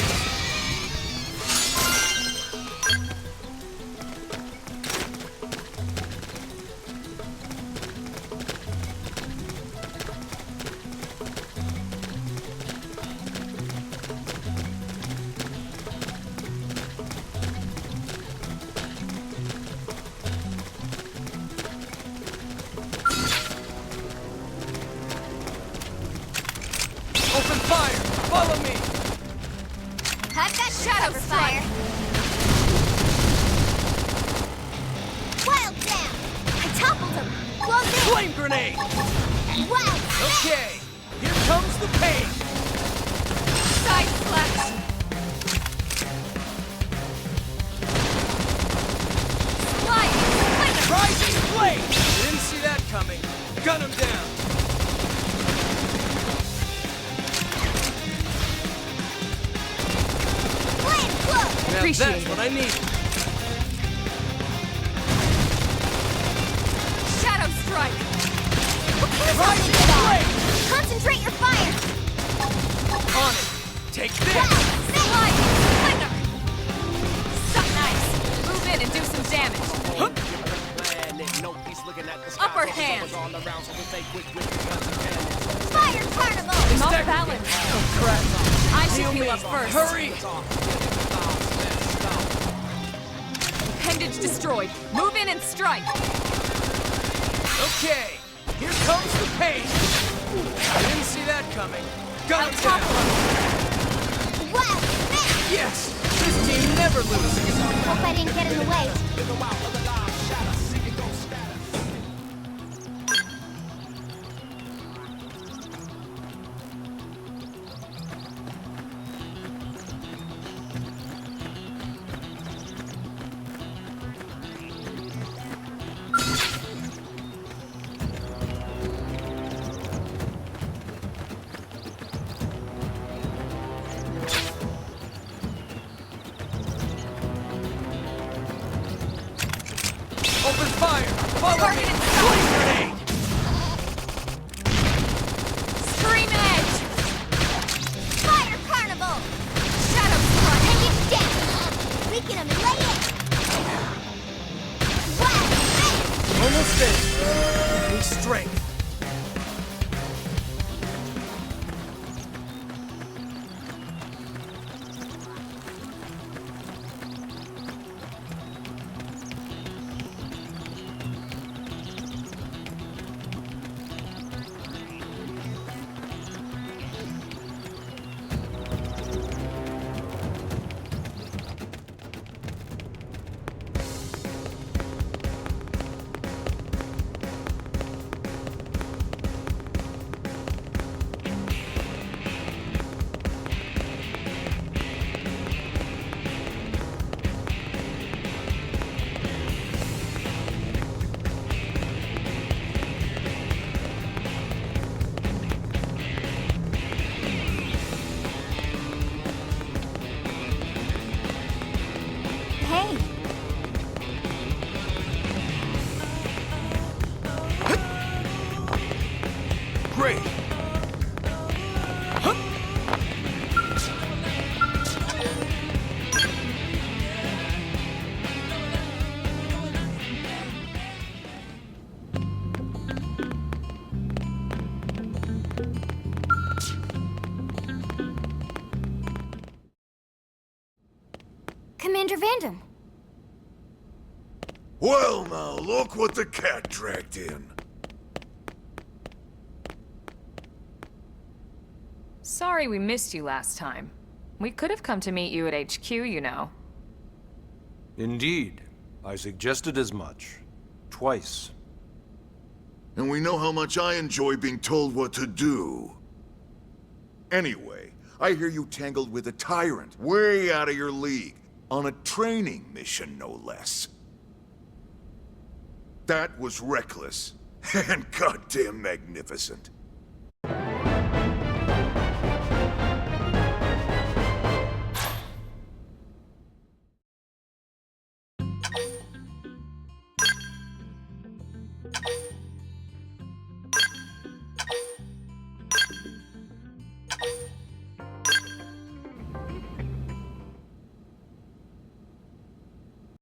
Open fire! Follow me! I've got Shadow Strike! Wild Jam! I toppled him! Close in! Flame grenade! Wild Okay, here comes the pain! Side Slash! Slide! Rising blade! Didn't see that coming. Gun him down! Flame Cloak! Now Appreciate that's it. what I need. Shadow Strike! Rising blade! Concentrate your fire! On it! Take this! Slide! Thunder! Suck Knives! Move in and do some damage. Upper hand! Fire Carnival! I'm off balance. Oh crap! I should Heal heal me. up first. Hurry! Appendage destroyed. Move in and strike. Okay, here comes the pain! Didn't see that coming. Gun I'll him topple down! him. Wild Smash! Yes! This team never loses! Hope I didn't get in the way. Open fire! Follow me! Target and Flame grenade! Scream Edge! Fire Carnival! Shadow Strike! Bring it down! Weaken him and lay it! Wild Smash! Almost there. Need strength. Hey, Great! Commander Vandam. Well, now, look what the cat dragged in. Sorry we missed you last time. We could have come to meet you at HQ, you know. Indeed. I suggested as much. Twice. And we know how much I enjoy being told what to do. Anyway, I hear you tangled with a tyrant, way out of your league, on a training mission, no less. That was reckless, and goddamn magnificent.